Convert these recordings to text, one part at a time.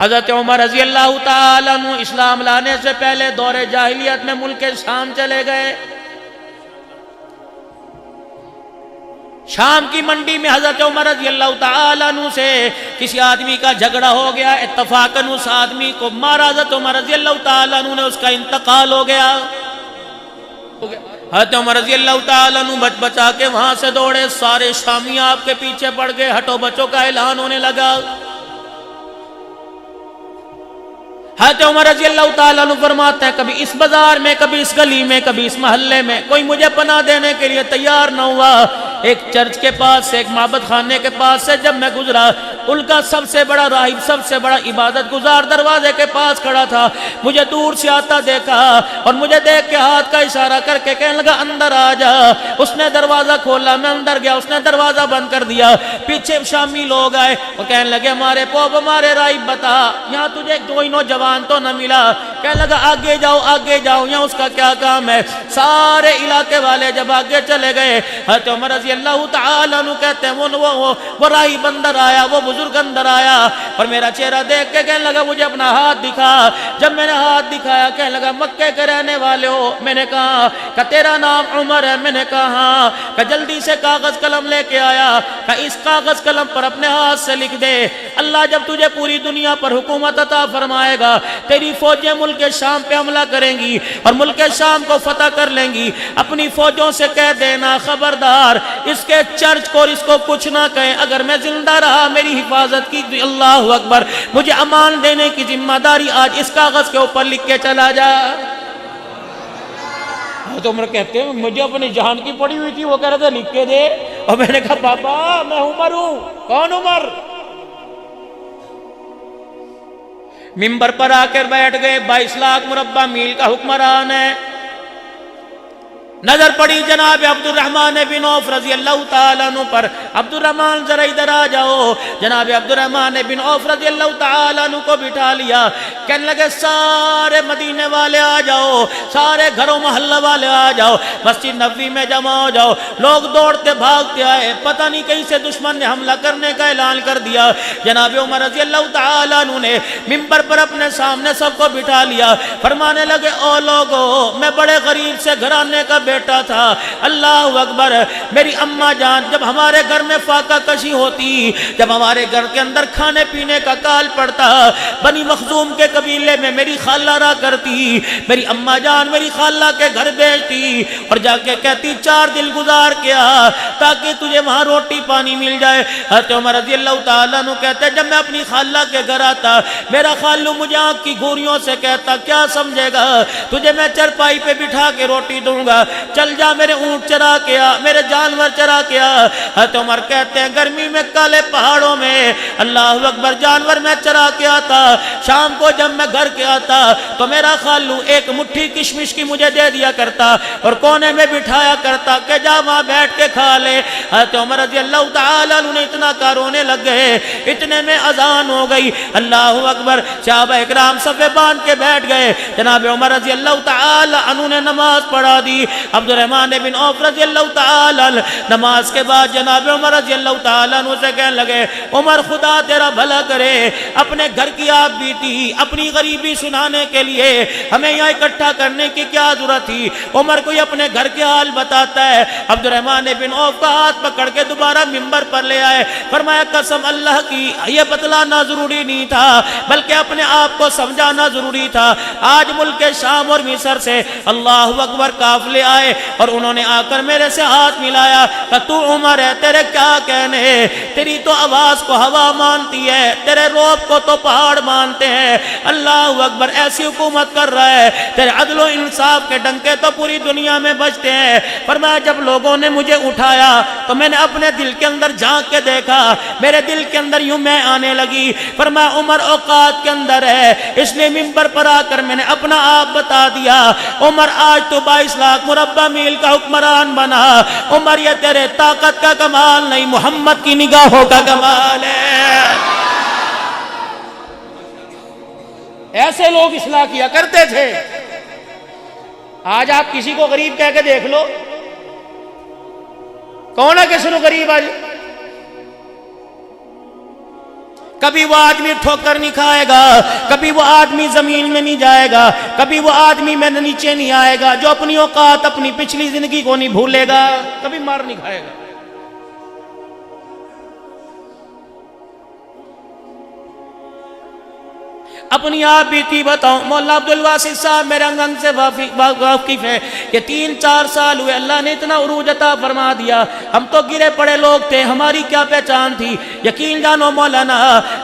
حضرت عمر رضی اللہ تعالیٰ عنہ اسلام لانے سے پہلے دور جاہلیت میں ملک شام چلے گئے. شام کی منڈی میں حضرت عمر رضی اللہ تعالیٰ عنہ سے کسی آدمی کا جھگڑا ہو گیا. اتفاقاً اس آدمی کو مارا. حضرت عمر رضی اللہ تعالیٰ عنہ نے اس کا انتقال ہو گیا. حضرت عمر رضی اللہ تعالیٰ عنہ بچ بچا کے وہاں سے دوڑے. سارے شامی آپ کے پیچھے پڑ گئے. ہٹو بچوں کا اعلان ہونے لگا. حضرت عمر رضی اللہ تعالیٰ عنہ فرماتے ہیں کبھی اس بازار میں, کبھی اس گلی میں, کبھی اس محلے میں کوئی مجھے پناہ دینے کے لیے تیار نہ ہوا. ایک چرچ کے پاس سے, ایک معبد خانے کے پاس سے جب میں گزرا, ان کا سب سے بڑا راہب, سب سے بڑا عبادت گزار دروازے کے پاس کھڑا تھا. مجھے دور سے آتا دیکھا اور مجھے دیکھ کے ہاتھ کا اشارہ کر کے کہنے لگا اندر آ جا. اس نے دروازہ کھولا, میں اندر گیا, اس نے دروازہ بند کر دیا. پیچھے شامی لوگ آئے اور کہنے لگے ہمارے پوپ, ہمارے راہب بتا یہاں تجھے کوئی نوجوان تو نہ ملا؟ کہنے لگا آگے جاؤ, آگے جاؤ, یہاں اس کا کیا کام ہے؟ سارے علاقے والے جب آگے چلے گئے, حضرت عمر رضی اللہ تعالیٰ عنہ کہتے ہیں وہ راہب اندر آیا, وہ بزرگ اندر آیا اور میرا چہرہ دیکھ کے کہنے لگا مجھے اپنا ہاتھ دکھا. جب میں نے ہاتھ دکھایا کہنے لگا مکے کے رہنے والے ہو؟ میں نے کہا کہ تیرا نام عمر ہے؟ میں نے کہا ہاں. کہ جلدی سے کاغذ قلم لے کے آیا. کہ اس کاغذ قلم پر اپنے ہاتھ سے لکھ دے, اللہ جب تجھے پوری دنیا پر حکومت عطا فرمائے گا, تیری فوجیں ملک شام پہ حملہ کریں گی اور ملک شام کو فتح کر لیں گی. اپنی فوجوں سے کہہ دینا خبردار اس کے چرچ کو اور اس کو کچھ نہ کہیں. اگر میں زندہ رہا میری حفاظت کی. اللہ اکبر. مجھے امان دینے کی ذمہ داری آج اس کاغذ کے اوپر لکھ کے چلا جا. تو عمر کہتے ہیں مجھے اپنی جان کی پڑی ہوئی تھی, وہ کہہ رہا تھا لکھ کے دے, اور میں نے کہا بابا میں عمر ہوں. کون عمر؟ منبر پر آ کر بیٹھ گئے. 22 لاکھ مربع میل کا حکمران ہے. نظر پڑی جناب عبد الرحمن بن عوف رضی اللہ تعالیٰ عنہ پر. عبد الرحمن ذرا ادھر آ جاؤ. جناب عبد الرحمن بن عوف رضی اللہ تعالیٰ عنہ کو بٹھا لیا. کہنے لگے سارے مدینے والے آ جاؤ, سارے گھروں محلہ والے آ جاؤ, مسجد نبوی میں جمع ہو جاؤ. لوگ دوڑتے بھاگتے آئے, پتہ نہیں کہیں سے دشمن نے حملہ کرنے کا اعلان کر دیا. جناب عمر رضی اللہ تعالیٰ عنہ نے منبر پر اپنے سامنے سب کو بٹھا لیا. فرمانے لگے او لوگو, میں بڑے غریب سے گھرانے کا بیٹا تھا. اللہ اکبر. میری اماں جان جب ہمارے گھر میں فاقہ کشی ہوتی, جب ہمارے گھر کے اندر کھانے پینے کا کال پڑتا, بنی مخزوم کے قبیلے میں میری خالہ رہا کرتی. میری اماں جان میری خالہ کے گھر بیچتی اور جا کے کہتی 4 دن گزار کے آ تاکہ تجھے وہاں روٹی پانی مل جائے. حضرت عمر رضی اللہ تعالیٰ عنہ کہتے جب میں اپنی خالہ کے گھر آتا, میرا خالو مجھے آنکھ کی گھوریوں سے کہتا کیا سمجھے گا, تجھے میں چرپائی پہ بٹھا کے روٹی دوں گا, چل جا میرے اونٹ چرا کے آ, میرے جانور چرا کے آ. حضرت عمر کہتے ہیں گرمی میں کالے پہاڑوں میں اللہ اکبر جانور میں چرا کے آتا. شام کو جب میں گھر کے آتا تو میرا خالو ایک مٹھی کشمش کی مجھے دے دیا کرتا اور کونے میں بٹھایا کرتا کہ جا وہاں بیٹھ کے کھا لے. حضرت عمر رضی اللہ تعالیٰ عنہ نے اتنا کا رونے لگ گئے. اتنے میں اذان ہو گئی. اللہ اکبر. صحابہ اکرام صفے باندھ کے بیٹھ گئے. جناب عمر رضی اللہ تعالیٰ عنہ نے نماز پڑھا دی. عبد الرحمن بن عوف رضی اللہ تعالیٰ نماز کے بعد جناب عمر رضی اللہ تعالیٰ عنہ سے کہنے لگے عمر خدا تیرا بھلا کرے, اپنے گھر کی آپ بیتی, اپنی غریبی سنانے کے لیے ہمیں یہاں اکٹھا کرنے کی کیا ضرورت تھی؟ عمر کوئی اپنے گھر کے حال بتاتا ہے. عبد الرحمن بن عوف کا ہاتھ پکڑ کے دوبارہ منبر پر لے آئے. فرمایا قسم اللہ کی یہ بتلانا ضروری نہیں تھا بلکہ اپنے آپ کو سمجھانا ضروری تھا. آج ملک شام اور مصر سے اللہ اکبر قافلے آئے اور انہوں نے آ کر میرے سے ہاتھ ملایا کہ تو عمر ہے, تیرے کیا کہنے, تیری تو آواز کو ہوا مانتی ہے, تیرے روب کو تو پہاڑ مانتے ہیں. اللہ اکبر. ایسی حکومت کر رہا ہے, تیرے عدل و انصاف کے ڈنکے تو پوری دنیا میں بجتے ہیں. فرمایا جب لوگوں نے مجھے اٹھایا تو میں نے اپنے دل کے اندر جھانک کے دیکھا, میرے دل کے اندر یوں میں آنے لگی. فرمایا عمر اوقات کے اندر ہے, اس لیے منبر پر آ کر میں نے اپنا آپ بتا دیا. عمر آج تو 22 لاکھ مربع میل کا حکمران بنا. عمر یہ تیرے طاقت کا کمال نہیں, محمد کی نگاہوں کا کمال ہے. ایسے لوگ اصلاح کیا کرتے تھے. آج آپ کسی کو غریب کہہ کے دیکھ لو, کون ہے کسی کو غریب؟ آج کبھی وہ آدمی ٹھوکر نہیں کھائے گا، کبھی وہ آدمی زمین میں نہیں جائے گا، کبھی وہ آدمی میں نیچے نہیں آئے گا جو اپنی اوقات اپنی پچھلی زندگی کو نہیں بھولے گا، کبھی مار نہیں کھائے گا۔ اپنی آپ بیتی بتاؤں، مولا عبدالواسع صاحب میرے انگن سے واقف ہے کہ 3-4 سال ہوئے اللہ نے اتنا عروج عطا فرما دیا، ہم تو گرے پڑے لوگ تھے، ہماری کیا پہچان تھی۔ یقین جانو مولانا،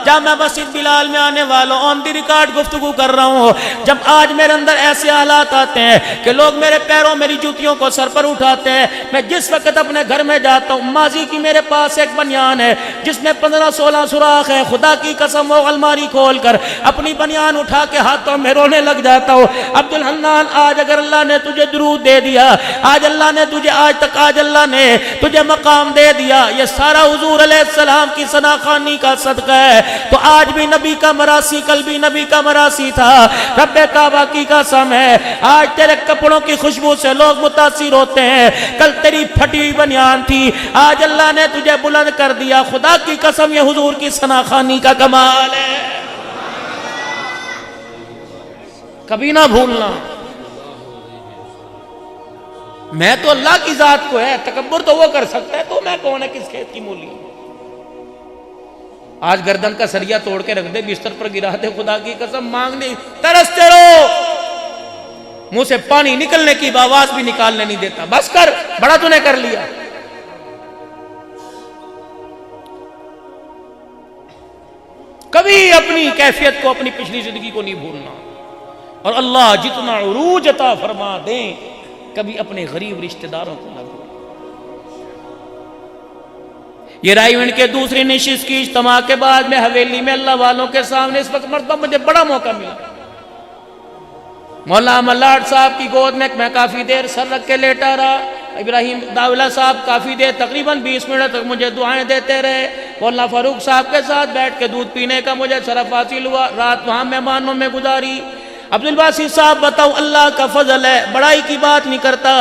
جامع مسجد بلال میں آنے والوں آن دی ریکارڈ گفتگو کر رہا ہوں، جب آج میرے اندر ایسے حالات آتے ہیں کہ لوگ میرے پیروں میری جوتیوں کو سر پر اٹھاتے ہیں، میں جس وقت اپنے گھر میں جاتا ہوں، ماضی کی میرے پاس ایک بنیان ہے جس میں 15-16 سوراخ ہے، خدا کی قسم وہ الماری کھول کر اپنی بنیان اٹھا کے ہاتھوں میں رونے لگ جاتا ہوں۔ عبدالحنان، آج اگر اللہ نے تجھے درود دے دیا، آج اللہ نے تجھے آج اللہ نے تجھے مقام دے دیا، یہ سارا حضور علیہ السلام کی ثناخوانی کا صدقہ ہے۔ تو آج بھی نبی کا مراسی، کل بھی نبی کا مراسی تھا، رب کعبہ کی قسم ہے آج تیرے کپڑوں کی خوشبو سے لوگ متاثر ہوتے ہیں، کل تیری پھٹی ہوئی بنیان تھی، آج اللہ نے تجھے بلند کر دیا۔ خدا کی قسم یہ حضور کی ثناخوانی کا کمال ہے، کبھی نہ بھولنا۔ میں تو اللہ کی ذات کو ہے، تکبر تو وہ کر سکتا ہے، تو میں کون ہے، کس کھیت کی مولی۔ آج گردن کا سریا توڑ کے رکھ دے، بستر پر گرا دے، خدا کی قسم مانگنے ترستے رہو، منہ سے پانی نکلنے کی آواز بھی نکالنے نہیں دیتا، بس کر، بڑا تو نے کر لیا۔ کبھی اپنی کیفیت کو، اپنی پچھلی زندگی کو نہیں بھولنا، اور اللہ جتنا عروج عطا فرما دیں کبھی اپنے غریب رشتہ داروں کو نہ بھولیں۔ یہ رائے ایونٹ کے دوسری نشست کی اجتماع کے بعد میں حویلی میں اللہ والوں کے سامنے اس وقت مرتبہ مجھے بڑا موقع ملا۔ مولانا ملاٹ صاحب کی گود میں کافی دیر سر رکھ کے لیٹا رہا، ابراہیم داولہ صاحب کافی دیر تقریباً 20 منٹ تک مجھے دعائیں دیتے رہے، مولانا فاروق صاحب کے ساتھ بیٹھ کے دودھ پینے کا مجھے شرف حاصل ہوا، رات وہاں مہمانوں میں گزاری۔ عبدالواسع صاحب بتاؤ اللہ کا فضل ہے، بڑائی کی بات نہیں کرتا۔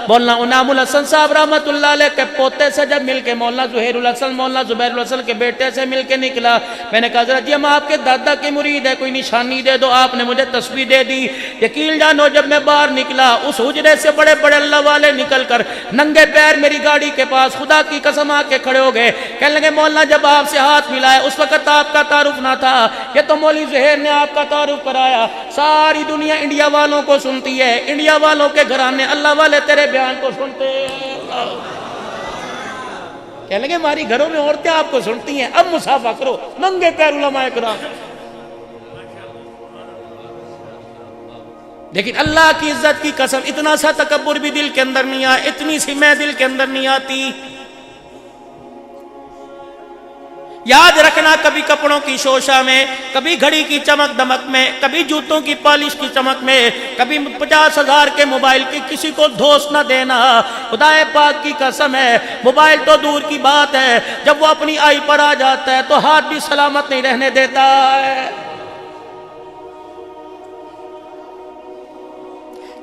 مولانا انعام الحسن صاحب رحمت اللہ علیہ کے پوتے سے جب مل کے مولانا ظہیر الحسن، مولانا زبیر الحسن کے بیٹے سے مل کے نکلا، میں نے کہا حضرت جی ہم آپ کے دادا کے مرید ہیں، کوئی نشانی دے دو، آپ نے مجھے تسبیح دے دی۔ یقین جانو جب میں باہر نکلا، اس حجرے سے بڑے بڑے اللہ والے نکل کر ننگے پیر میری گاڑی کے پاس خدا کی قسم آ کے کھڑے ہو گئے، کہنے لگے مولانا جب آپ سے ہاتھ ملائے اس وقت آپ کا تعارف نہ تھا، یہ تو مولوی ظہیر نے آپ کا تعارف کرایا۔ ساری دنیا انڈیا والوں کو سنتی ہے، انڈیا والوں کے گھرانے اللہ والے تیرے بیان کو سنتے ہیں۔ کہنے لگے ہماری گھروں میں عورتیں آپ کو سنتی ہیں، اب مصافحہ کرو، ننگے پیر علماء کرام۔ لیکن اللہ کی عزت کی قسم اتنا سا تکبر بھی دل کے اندر نہیں آیا، اتنی سی میں دل کے اندر نہیں آتی۔ یاد رکھنا کبھی کپڑوں کی شوشہ میں، کبھی گھڑی کی چمک دمک میں، کبھی جوتوں کی پالش کی چمک میں، کبھی 50,000 کے موبائل کی کسی کو دھوس نہ دینا۔ خدا پاک کی قسم ہے موبائل تو دور کی بات ہے، جب وہ اپنی آئی پر آ جاتا ہے تو ہاتھ بھی سلامت نہیں رہنے دیتا ہے۔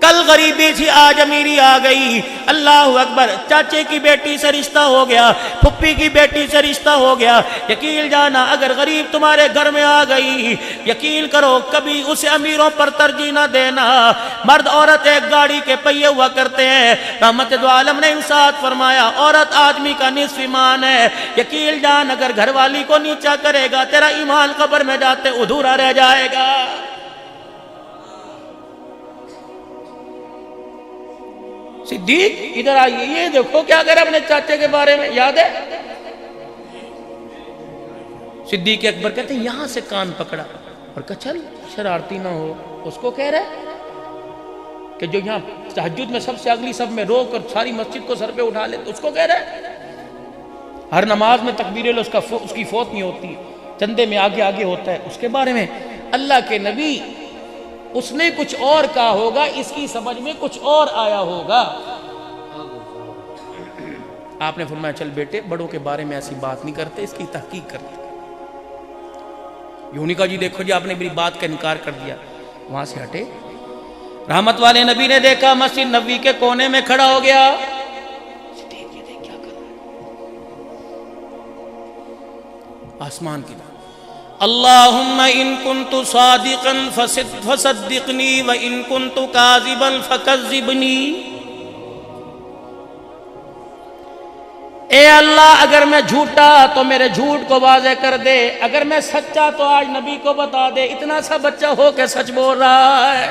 کل غریبی تھی آج امیری آ گئی، اللہ اکبر، چاچے کی بیٹی سے رشتہ ہو گیا، پھپھی کی بیٹی سے رشتہ ہو گیا۔ یقین جانا اگر غریب تمہارے گھر میں آ گئی، یقین کرو کبھی اسے امیروں پر ترجیح نہ دینا۔ مرد عورت ایک گاڑی کے پہیے ہوا کرتے ہیں، رحمت دو عالم نے انصاف فرمایا عورت آدمی کا نصف ایمان ہے۔ یقین جان اگر گھر والی کو نیچا کرے گا تیرا ایمان قبر میں جاتے ادھورا رہ جائے گا۔ صدیق ادھر آئیے، یہ دیکھو کیا کر اپنے چاچے کے بارے میں، یاد ہے؟ صدیق اکبر کہتے ہیں یہاں سے کان پکڑا اور کہا چل شرارتی نہ ہو۔ اس کو کہہ رہے کہ جو یہاں تہجد میں سب سے اگلی سب میں روک اور ساری مسجد کو سر پہ اٹھا لے، اس کو کہہ رہے ہر نماز میں تکبیر اس کی فوت نہیں ہوتی، چندے میں آگے آگے ہوتا ہے۔ اس کے بارے میں اللہ کے نبی اس نے کچھ اور کہا ہوگا، اس کی سمجھ میں کچھ اور آیا ہوگا۔ آپ نے فرمایا چل بیٹے بڑوں کے بارے میں ایسی بات نہیں کرتے، اس کی تحقیق کرتے۔ یوں نہیں کہا جی دیکھو جی آپ نے میری بات کا انکار کر دیا، وہاں سے ہٹے۔ رحمت والے نبی نے دیکھا مسجد نبوی کے کونے میں کھڑا ہو گیا، یہ دیکھ کیا کر رہا ہے، آسمان کی طرف اللہم ان کنت صادقا فصدقنی وان کنت کاذبا فکذبنی۔ اے اللہ اگر میں جھوٹا تو میرے جھوٹ کو واضح کر دے، اگر میں سچا تو آج نبی کو بتا دے۔ اتنا سا بچہ ہو کے سچ بول رہا ہے۔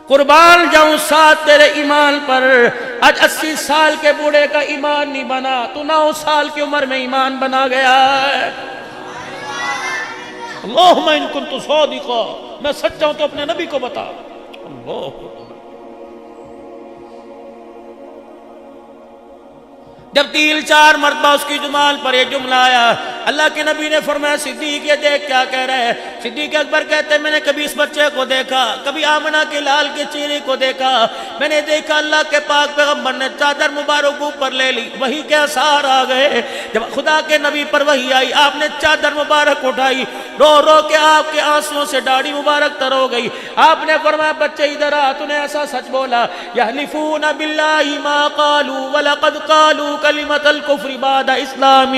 قربان جاؤں ساتھ تیرے ایمان پر، آج 80 سال کے بوڑھے کا ایمان نہیں بنا، تو 9 سال کی عمر میں ایمان بنا گیا ہے۔ اللہم ان کنت صادقا، میں سچا ہوں تو اپنے نبی کو بتا۔ اللہ جب 3-4 مرتبہ اس کی زبان پر یہ جملہ آیا، اللہ کے نبی نے فرمایا صدیق یہ دیکھ کیا کہہ رہے ہیں؟ صدیق اکبر کہتے ہیں میں نے کبھی اس بچے کو دیکھا، کبھی آمنہ کے لال کے چہرے کو دیکھا، میں نے دیکھا اللہ کے پاک پیغمبر نے چادر مبارک اوپر لے لی، وحی کے اثار آ گئے۔ جب خدا کے نبی پر وحی آئی، آپ نے چادر مبارک اٹھائی، رو رو کے آپ کے آنسوؤں سے داڑھی مبارک تر ہو گئی۔ آپ نے فرمایا بچے ادھر آ، تو نے ایسا سچ بولا، یحلفون باللہ ما قالوا ولقد قالوا کلمۃ الکفر بعد اسلام۔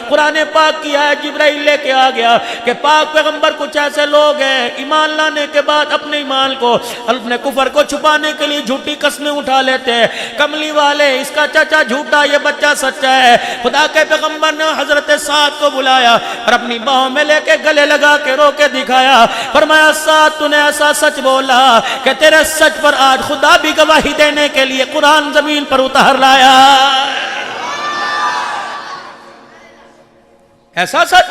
قرآن پاک کی آیت جبرائیل لے کے آ گیا کہ پاک پیغمبر کچھ ایسے لوگ ہیں ایمان لانے کے بعد اپنے ایمان کو، اپنے کفر کو چھپانے کے لیے جھوٹی قسمیں اٹھا لیتے ہیں۔ کملی والے اس کا چچا جھوٹا، یہ بچہ سچا ہے۔ خدا کے پیغمبر نے حضرت سعد کو بلایا اور اپنی باہوں میں لے کے گلے لگا کے رو کے دکھایا، فرمایا سعد تو نے ایسا سچ بولا کہ تیرے سچ پر آج خدا بھی گواہی دینے کے لیے قرآن زمین پر اتار لایا۔ ایسا سچ۔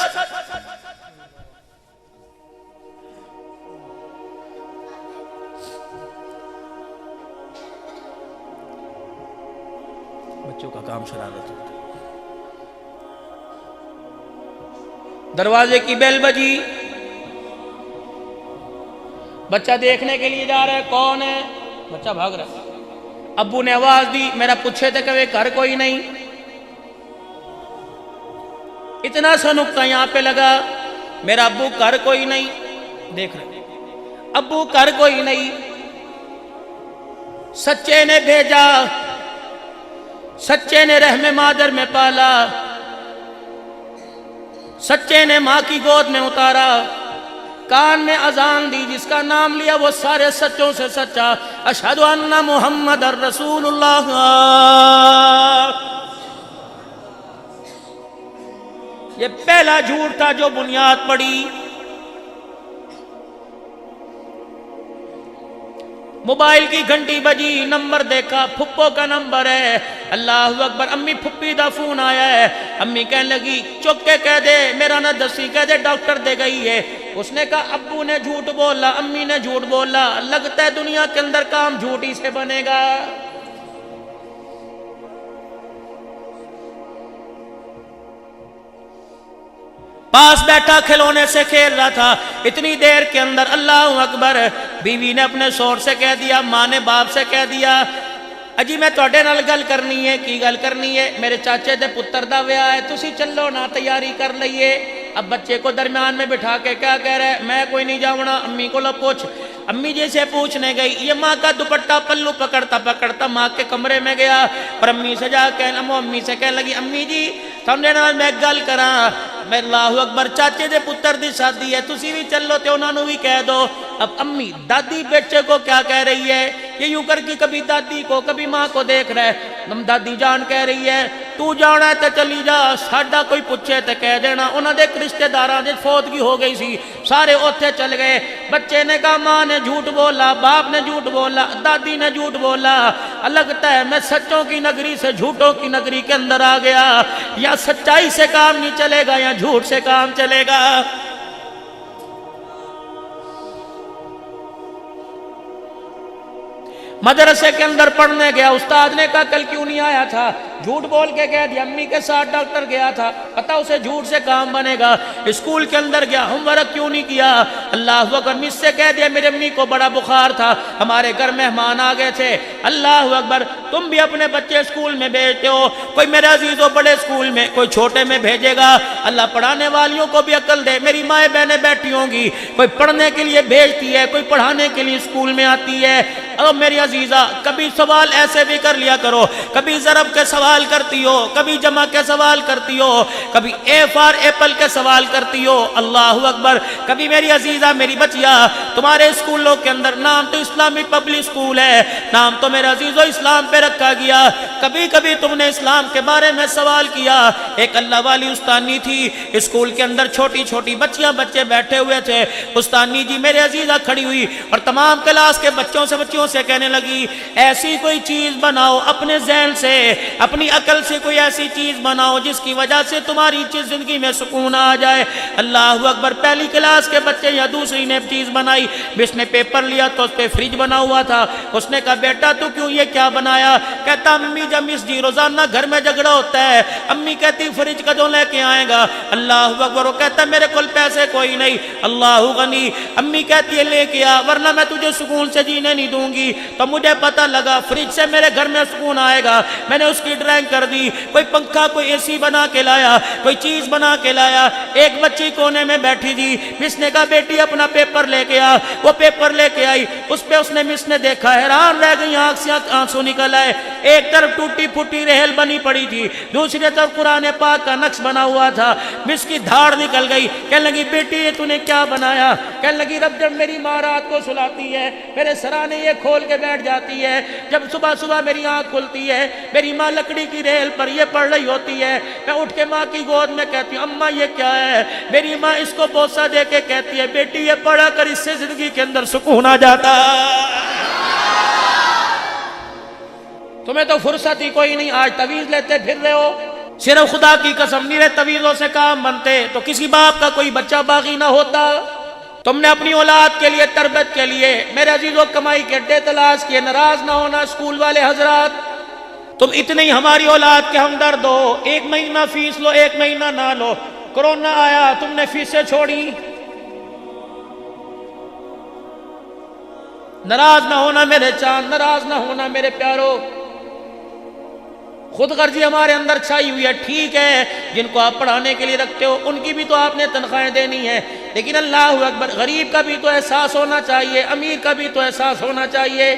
بچوں کا کام شرارت ہوتا ہے۔ دروازے کی بیل بجی، بچہ دیکھنے کے لیے جا رہا ہے، کون ہے؟ بچہ بھاگ رہا ہے۔ ابو نے آواز دی، میرا پوچھے تھے کہ گھر کوئی نہیں۔ اتنا سا نکتہ یہاں پہ لگا، میرا ابو گھر کوئی نہیں، دیکھ رہے ابو گھر کوئی نہیں، سچے نے بھیجا، سچے نے رحم مادر میں پالا، سچے نے ماں کی گود میں اتارا، کان میں اذان دی، جس کا نام لیا وہ سارے سچوں سے سچا، اشہد ان محمد رسول اللہ۔ یہ پہلا جھوٹ تھا جو بنیاد پڑی۔ موبائل کی گھنٹی بجی، نمبر دیکھا، پھپھو کا نمبر ہے، اللہ اکبر، امی پھپھی دا فون آیا ہے۔ امی کہنے لگی چک کے کہہ دے میرا نہ دسی، کہہ دے ڈاکٹر دے گئی ہے۔ اس نے کہا ابو نے جھوٹ بولا، امی نے جھوٹ بولا، لگتا ہے دنیا کے اندر کام جھوٹ ہی سے بنے گا۔ پاس بیٹھا کھلونے سے کھیل رہا تھا، اتنی دیر کے اندر اللہ اکبر، بیوی نے اپنے شوہر سے کہہ دیا، ماں نے باپ سے کہہ دیا، اجی میں توڑے نال گل کرنی ہے۔ کی گل کرنی ہے؟ میرے چاچے دے پتر دا ویاہ ہے، تسی چلو نا تیاری کر لئیے۔ اب بچے کو درمیان میں بٹھا کے کیا کہہ رہے ہیں؟ میں کوئی نہیں جاؤنا، امی کو لو پوچھ۔ امی جی سے پوچھنے گئی، یہ ماں کا دوپٹہ پلو پکڑتا پکڑتا ماں کے کمرے میں گیا اور امی سے جا کے امی سے کہنے لگی امی جی تھوڑے نال میں گل کراں، میں اللہ اکبر چاچے دے پتر دی شادی ہے، تسی بھی چلو تے انہاں نوں بھی کہہ دو۔ اب امی دادی بیٹے کو کیا کہہ رہی ہے؟ یہ یوں کر کے کبھی دادی کو کبھی ماں کو دیکھ رہا ہے۔ دادی جان کہہ رہی ہے تو جانا ہے تے چلی جا، ساڈا کوئی پوچھے تے کہہ دینا۔ انہاں دے رشتہ داراں دے فوتگی ہو گئی سی، سارے اوتھے چل گئے۔ بچے نے کہا ماں نے جھوٹ بولا، باپ نے جھوٹ بولا، دادی نے جھوٹ بولا، لگتا ہے میں سچوں کی نگری سے جھوٹوں کی نگری کے اندر آ گیا۔ یا سچائی سے کام نہیں چلے گا یا جھوٹ سے کام چلے گا۔ مدرسے کے اندر پڑھنے گیا، استاد نے کہا کل کیوں نہیں آیا تھا؟ جھوٹ بول کے کہہ دیا امی کے ساتھ ڈاکٹر گیا تھا، پتہ اسے جھوٹ سے کام بنے گا۔ اسکول کے اندر گیا، ہوم ورک کیوں نہیں کیا؟ اللہ اکبر، مجھ سے کہہ دیا میری امی کو بڑا بخار تھا، ہمارے گھر مہمان آ گئے تھے۔ اللہ اکبر، تم بھی اپنے بچے اسکول میں بھیجتے ہو، کوئی میرے عزیزوں بڑے اسکول میں، کوئی چھوٹے میں بھیجے گا۔ اللہ پڑھانے والیوں کو بھی عقل دے، میری مائیں بہنیں بیٹھی ہوں گی، کوئی پڑھنے کے لیے بھیجتی ہے، کوئی پڑھانے کے لیے اسکول میں آتی ہے۔ اور میری عزیزہ کبھی سوال ایسے بھی کر لیا کرو، کبھی ضرب کے سوال سوال کرتی ہو، کبھی جمع کے سوال کرتی ہو، کبھی اے فار ایپل کے سوال کرتی ہو، اللہ اکبر، کبھی میری عزیزہ میری بچیا تمہارے اسکولوں کے اندر نام تو اسلامی پبلک اسکول ہے، نام تو میرے عزیزو اسلام پہ رکھا گیا، کبھی کبھی تم نے اسلام کے بارے میں سوال کیا؟ ایک اللہ والی استانی تھی، اسکول کے اندر چھوٹی چھوٹی بچیاں بچے بیٹھے ہوئے تھے، استانی جی میرے عزیزہ کھڑی ہوئی اور تمام کلاس کے بچیوں سے کہنے لگی ایسی کوئی چیز بناؤ اپنے ذہن سے، اپنی عقل سے کوئی ایسی چیز بناؤ جس کی وجہ سے تمہاری زندگی میں سکون آ جائے۔ اللہ اکبر، پہلی کلاس کے بچے یا دوسری نے چیز بنائی، اس نے پیپر لیا تو اس پہ فریج بنا ہوا تھا، اس نے کہا بیٹا تو کیوں یہ کیا بنایا؟ کہتا امی جب مس جی روزانہ گھر میں جھگڑا ہوتا ہے، امی کہتی فریج کدوں لے کے آئے گا؟ اللہ اکبر، وہ کہتا میرے کول پیسے کوئی نہیں، اللہ غنی، امی کہتی ہے لے کے آ ورنہ میں تجھے سکون سے جینے نہیں دوں گی۔ تو مجھے پتہ لگا فریج سے میرے گھر میں سکون آئے گا، میں نے اس کی ڈرائنگ کر دی، کوئی پنکھا کوئی اے سی بنا کے لایا، کوئی چیز بنا کے لایا۔ ایک بچی کونے میں بیٹھی تھی، مس نے کہا بیٹی اپنا پیپر لے کے آ، وہ پیپر لے کے آئی، اس پہ اس نے مس نے دیکھا، حیران رہ گئی، آنکھ سے آنسو نکل آئے۔ ایک طرف ٹوٹی پھوٹی ریل بنی پڑی تھی، دوسری طرف قرآن پاک کا نقش بنا ہوا تھا، مس کی دھاڑ نکل گئی، کہنے لگی بیٹی یہ تو نے کیا بنایا؟ کہنے لگی رب جب میری ماں رات کو سلاتی ہے میرے سرانے یہ کھول کے بیٹھ جاتی ہے، جب صبح صبح میری آنکھ کھلتی ہے میری ماں لکڑی کی ریل پر یہ پڑھ رہی ہوتی ہے، میں اٹھ کے ماں کی گود میں کہتی ہوں اماں یہ کیا ہے؟ میری ماں اس کو بوسہ دے کے کہتی ہے بیٹی یہ پڑھا کر، اس سے زندگی کے اندر سکون آ جاتا۔ تمہیں تو فرصت ہی کوئی نہیں، آج تویز لیتے پھر رہے ہو، صرف خدا کی قسم میرے تویزوں سے کام بنتے تو کسی باپ کا کوئی بچہ باقی نہ ہوتا۔ تم نے اپنی اولاد کے لیے تربیت کے لیے میرے عزیزوں کمائی کے اڈے تلاش کیے، ناراض نہ ہونا اسکول والے حضرات، تم اتنے ہی ہماری اولاد کے ہمدرد ہو، ایک مہینہ فیس لو ایک مہینہ نہ لو، کرونا آیا تم نے فیسیں چھوڑی، ناراض نہ ہونا میرے چاند، ناراض نہ ہونا میرے پیارو، خود غرضی ہمارے اندر چھائی ہوئی ہے، ٹھیک ہے جن کو آپ پڑھانے کے لیے رکھتے ہو ان کی بھی تو آپ نے تنخواہیں دینی ہے، لیکن اللہ اکبر غریب کا بھی تو احساس ہونا چاہیے، امیر کا بھی تو احساس ہونا چاہیے۔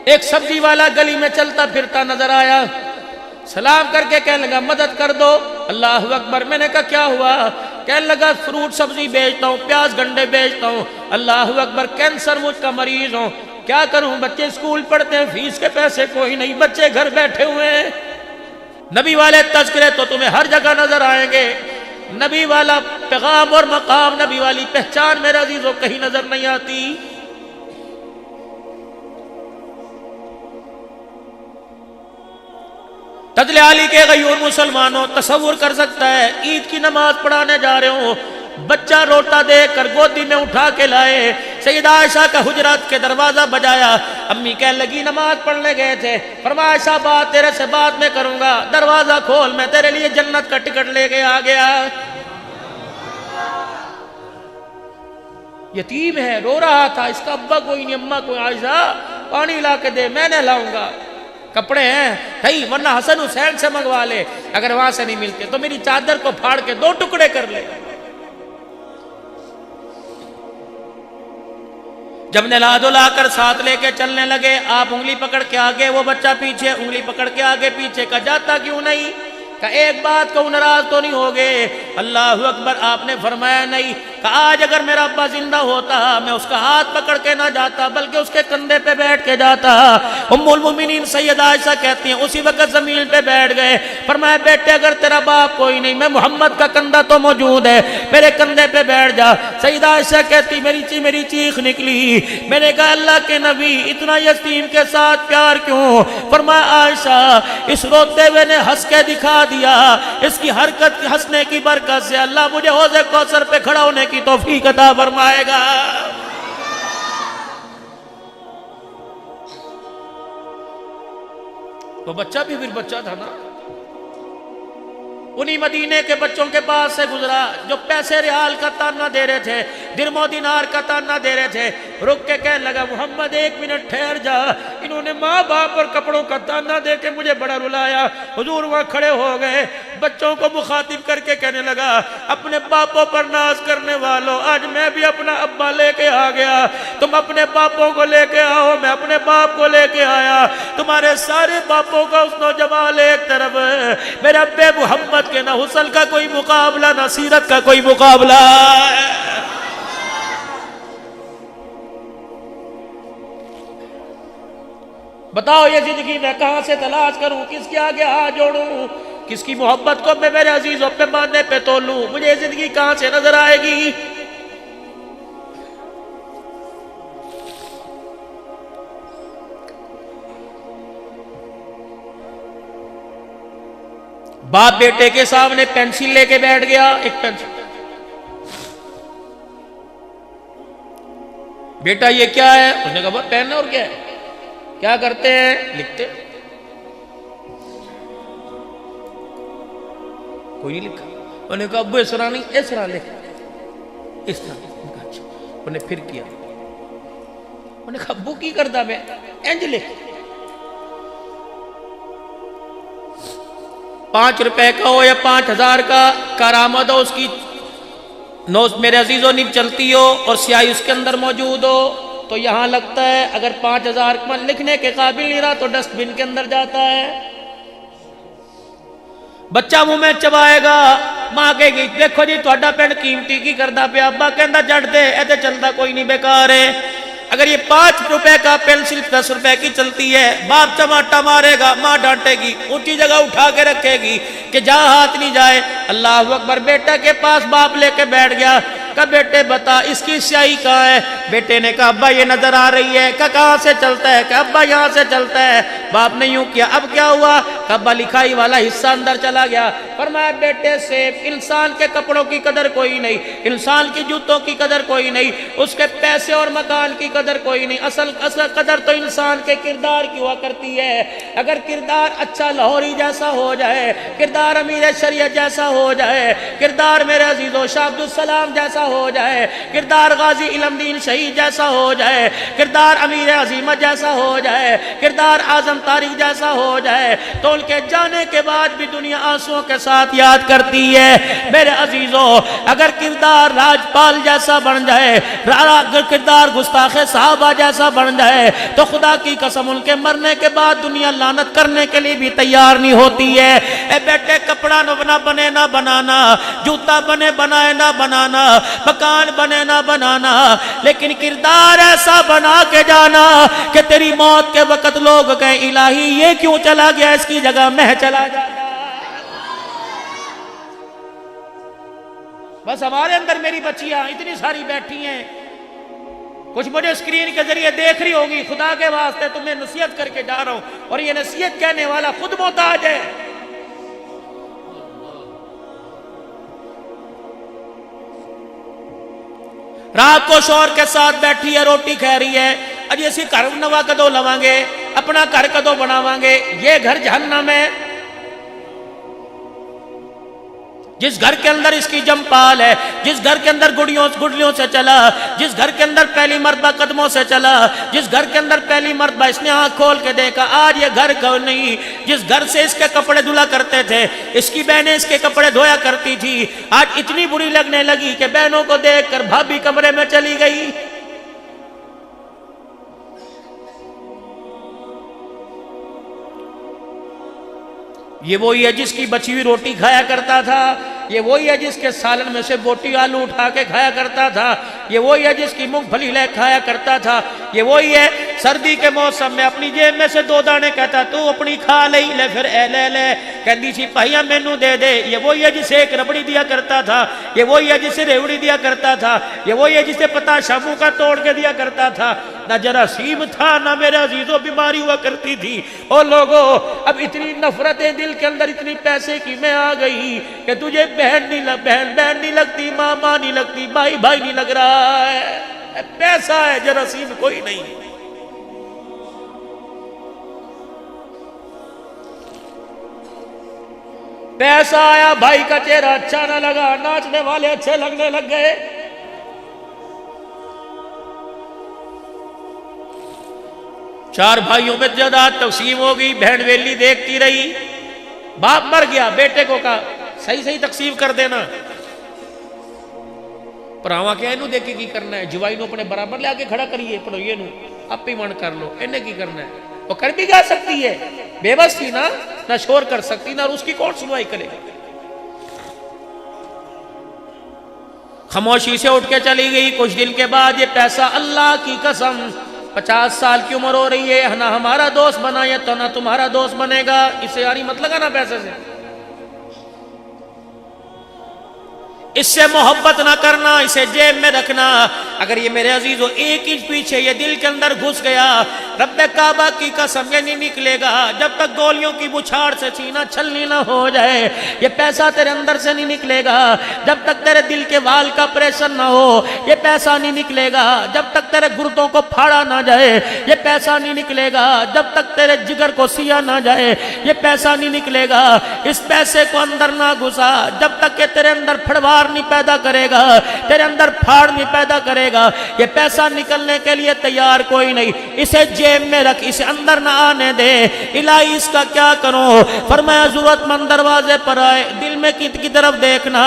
ایک سبزی والا گلی میں چلتا پھرتا نظر آیا، سلام کر کے کہنے لگا مدد کر دو، اللہ اکبر، میں نے کہا کیا ہوا؟ کہنے لگا فروٹ سبزی بیچتا ہوں، پیاز گنڈے بیچتا ہوں، اللہ اکبر، کینسر مجھ کا مریض ہوں، کیا کروں؟ بچے اسکول پڑھتے ہیں، فیس کے پیسے کوئی نہیں، بچے گھر بیٹھے ہوئے ہیں۔ نبی والے تذکرے تو تمہیں ہر جگہ نظر آئیں گے، نبی والا پیغام اور مقام، نبی والی پہچان میرے عزیزوں کہیں نظر نہیں آتی۔ تجل علی کے غیور مسلمانوں تصور کر سکتا ہے عید کی نماز پڑھانے جا رہے ہوں، بچہ روتا دے کر گودی میں اٹھا کے لائے، سیدہ عائشہ کا حجرات کے دروازہ بجایا، امی کہنے لگی نماز پڑھنے گئے تھے، فرمایا عائشہ بات تیرے سے بعد میں کروں گا، دروازہ کھول میں تیرے لیے جنت کا ٹکٹ لے کے آ گیا۔ یتیم ہے، رو رہا تھا، اس کا ابا کوئی نہیں، اماں کوئی، عائشہ پانی لا کے دے میں نے لاؤں گا، کپڑے ہیں نہیں ورنہ حسن حسین سے منگوا لے، اگر وہاں سے نہیں ملتے تو میری چادر کو پھاڑ کے 2 ٹکڑے کر لے۔ جب نلا دھلا کر ساتھ لے کے چلنے لگے، آپ انگلی پکڑ کے آگے، وہ بچہ پیچھے، انگلی پکڑ کے آگے پیچھے، کا جاتا کیوں نہیں؟ کہ ایک بات کو ناراض تو نہیں ہوگے؟ اللہ اکبر، آپ نے فرمایا نہیں، کہ آج اگر میرا ابا زندہ ہوتا میں اس کا ہاتھ پکڑ کے نہ جاتا بلکہ اس کے کندھے پہ بیٹھ کے جاتا۔ ام المومنین سیدہ عائشہ کہتی ہیں اسی وقت زمین پہ بیٹھ گئے، فرمایا بیٹے اگر تیرا باپ کوئی نہیں، میں محمد کا کندھا تو موجود ہے، میرے کندھے پہ بیٹھ جا۔ سیدہ عائشہ کہتی میری چیخ نکلی، میں نے کہا اللہ کے نبی اتنا یتیم کے ساتھ پیار کیوں؟ فرمایا عائشہ اس روتے ہوئے نے ہنس کے دکھا دیا، اس کی حرکت ہنسنے کی برکت سے اللہ مجھے حوض کوثر پہ کھڑا ہونے کی توفیق عطا فرمائے گا۔ وہ بچہ بھی پھر بچہ تھا نا، انہی مدینے کے بچوں کے پاس سے گزرا جو پیسے ریال کا تانا دے رہے تھے، درم و دینار کا تانا دے رہے تھے، رک کے کہنے لگا محمد 1 منٹ ٹھہر جا، انہوں نے ماں باپ اور کپڑوں کا تانا دے کے مجھے بڑا رلایا۔ حضور وہاں کھڑے ہو گئے، بچوں کو مخاطب کر کے کہنے لگا اپنے باپوں پر ناز کرنے والوں، آج میں بھی اپنا ابا لے کے آ گیا، تم اپنے باپوں کو لے کے آؤ، میں اپنے باپ کو لے کے آیا، تمہارے سارے باپوں کا حسن و جمال ایک طرف ہے، میرے ابے محمد کے نہ حسن کا کوئی مقابلہ نہ سیرت کا کوئی مقابلہ ہے۔ بتاؤ یہ زندگی میں کہاں سے تلاش کروں، کس کے آگے ہاتھ جوڑوں، کس کی محبت کو میں میرے عزیزوں پہ باندھنے پہ تولوں، مجھے یہ زندگی کہاں سے نظر آئے گی؟ باپ بیٹے کے سامنے پینسل لے کے بیٹھ گیا، ایک پینسل، بیٹا یہ کیا ہے؟ اس نے کہا پین ہے، اور کیا ہے؟ کیا کرتے ہیں؟ لکھتے۔ کوئی نہیں لکھا۔ انہوں نے کہا ابو اس طرح نہیں، اس طرح لکھ، اس طرح۔ اچھا، انہوں نے پھر کیا، انہوں نے کہا ابو کی کردہ میں انج لکھ، 5 روپے کا ہو یا 5000 کا کارآمد ہو، اس کی نوز میرے عزیزوں نیب چلتی ہو اور سیاہی اس کے اندر موجود ہو تو یہاں لگتا ہے، اگر 5000 کا لکھنے کے قابل نہیں رہا تو ڈسٹ بن کے اندر جاتا ہے۔ بچہ منہ میں چبائے گا، ماں کہے گی دیکھو جی تہاڈا پینڈ قیمتی کی کردہ پہ، ابا کہندا جڑ دے، ایسے چلتا کوئی نہیں، بیکار ہے۔ اگر یہ 5 روپے کا پینسل 10 روپے کی چلتی ہے، باپ چماٹا مارے گا، ماں ڈانٹے گی، اونچی جگہ اٹھا کے رکھے گی کہ جہاں ہاتھ نہیں جائے۔ اللہ اکبر، بیٹے کے پاس باپ لے کے بیٹھ گیا، کہا بیٹے بتا اس کی سیاہی کہاں ہے؟ بیٹے نے کہا ابا یہ نظر آ رہی ہے۔ کہا کہاں سے چلتا ہے؟ کہا ابا یہاں سے چلتا ہے۔ باپ نے یوں کیا، اب کیا ہوا؟ کہا ابا لکھائی والا حصہ اندر چلا گیا۔ فرمایا بیٹے سے انسان کے کپڑوں کی قدر کوئی نہیں، انسان کی جوتوں کی قدر کوئی نہیں، اس کے پیسے اور مکان کی قدر کوئی نہیں، اصل قدر تو انسان کے کردار کی ہوا کرتی ہے۔ اگر کردار اچھا لاہوری جیسا ہو جائے، کردار امیر شریعت جیسا ہو جائے، کردار میرے عزیزو شاہ عبدالسلام جیسا ہو جائے، کردار غازی علم دین شہید جیسا ہو جائے، کردار امیر عظیمت جیسا ہو جائے، کردار اعظم تاریخ جیسا ہو جائے، تو ان کے جانے کے بعد بھی دنیا آنسوؤں کے ساتھ یاد کرتی ہے۔ میرے عزیزو اگر کردار راجپال جیسا بن جائے، کردار گستاخ صحابہ جیسا بن جائے، تو خدا کی قسم ان کے مرنے کے بعد دنیا لعنت کرنے کے لیے بھی تیار نہیں ہوتی ہے۔ اے بیٹے کپڑا نہ بنے نہ بنانا، جوتا بنے بنائے نہ بنانا، مکان بنے نہ بنانا، لیکن کردار ایسا بنا کے جانا کہ تیری موت کے وقت لوگ کہیں الہی یہ کیوں چلا گیا، اس کی جگہ میں چلا جانا۔ بس ہمارے اندر میری بچیاں اتنی ساری بیٹھی ہیں، کچھ مجھے اسکرین کے ذریعے دیکھ رہی ہوگی، خدا کے واسطے تمہیں نصیحت کر کے جا رہا ہوں، اور یہ نصیحت کہنے والا خود محتاج ہے۔ رات کو شوہر کے ساتھ بیٹھی ہے، روٹی کھا رہی ہے، اجی اسی گھر نوا کدو لواں گے، اپنا گھر کدو بناواں گے؟ یہ گھر جہنم ہے۔ جس گھر کے اندر اس کی جمپال ہے، جس گھر کے اندر گڑلیوں سے چلا، جس گھر کے اندر پہلی مرتبہ قدموں سے چلا، جس گھر کے اندر پہلی مرتبہ اس نے آنکھ کھول کے دیکھا، آج یہ گھر کو نہیں، جس گھر سے اس کے کپڑے دھلا کرتے تھے، اس کی بہنیں اس کے کپڑے دھویا کرتی تھی، آج اتنی بری لگنے لگی کہ بہنوں کو دیکھ کر بھابی کمرے میں چلی گئی۔ یہ وہی ہے جس کی بچی ہوئی روٹی کھایا کرتا تھا، یہ وہی ہے جس کے سالن میں سے بوٹی آلو اٹھا کے کھایا کرتا تھا، یہ وہی ہے جس کی مونگ پھلی لے کھایا کرتا تھا، یہ وہی ہے سردی کے موسم میں اپنی جیب میں سے 2 دانے کہتا تو اپنی کھا لے، پھر اے لے کہندی سی بھائیا مینوں دے دے، یہ وہی ہے جسے ایک ربڑی دیا کرتا تھا، یہ وہی ہے جسے ریوڑی دیا کرتا تھا، یہ وہی ہے جسے پتا شاموں کا توڑ کے دیا کرتا تھا، نہ جراثیم تھا نہ میرے عزیزوں بیماری ہوا کرتی تھی۔ او لوگو اب اتنی نفرتیں دل کے اندر اتنی پیسے کی میں آ گئی کہ تجھے بہن نہیں لگتی، ماں نہیں لگتی، بھائی نہیں لگ رہا ہے، پیسہ ہے جراثیم کوئی نہیں۔ پیسہ آیا، بھائی کا چہرہ اچھا نہ لگا، ناچنے والے اچھے لگنے لگ گئے۔ چار بھائیوں میں جائیداد تقسیم ہو گئی، بہن ویلی دیکھتی رہی، باپ مر گیا، بیٹے کو کہا صحیح صحیح تقسیم کر دینا، پراوا کیا انہوں دیکھے کی کرنا ہے، جوائی نو اپنے برابر لے آکے کھڑا کریے، پڑھو یہ نو آپ ہی من کر لو، انہیں کی کرنا ہے، وہ کر بھی جا سکتی ہے، بے بس تھی نہ شور کر سکتی، نہ اس کی کون سنوائی کرے گا. خاموشی سے اٹھ کے چلی گئی. کچھ دن کے بعد یہ پیسہ اللہ کی قسم 50 سال کی عمر ہو رہی ہے، نہ ہمارا دوست بنا یہ تو نہ تمہارا دوست بنے گا، اسے یاری مت لگا نا پیسے سے، اس سے محبت نہ کرنا، اسے جیب میں رکھنا. اگر یہ میرے عزیزو ایک انچ پیچھے یہ دل کے اندر گھس گیا، رب کعبہ کی قسم یہ نہیں نکلے گا جب تک گولیوں کی بچھاڑ سے سینہ چھلنی نہ ہو جائے. یہ پیسہ تیرے اندر سے نہیں نکلے گا جب تک تیرے دل کے وال کا آپریشن نہ ہو. یہ پیسہ نہیں نکلے گا جب تک تیرے گردوں کو پھاڑا نہ جائے. یہ پیسہ نہیں نکلے گا جب تک تیرے جگر کو سیا نہ جائے. یہ پیسہ نہیں نکلے گا، اس پیسے کو اندر نہ گھسا جب تک کہ تیرے اندر پھڑوار نہیں پیدا کرے گا، تیرے اندر پھاڑ نہیں پیدا کرے گا. یہ پیسہ نکلنے کے لیے تیار کوئی نہیں، اسے جیب میں رکھ، اسے اندر نہ آنے دے. الہی اس کا کیا کروں؟ فرمایا ضرورت مند دروازے پر آئے، دل میں کی طرف دیکھنا.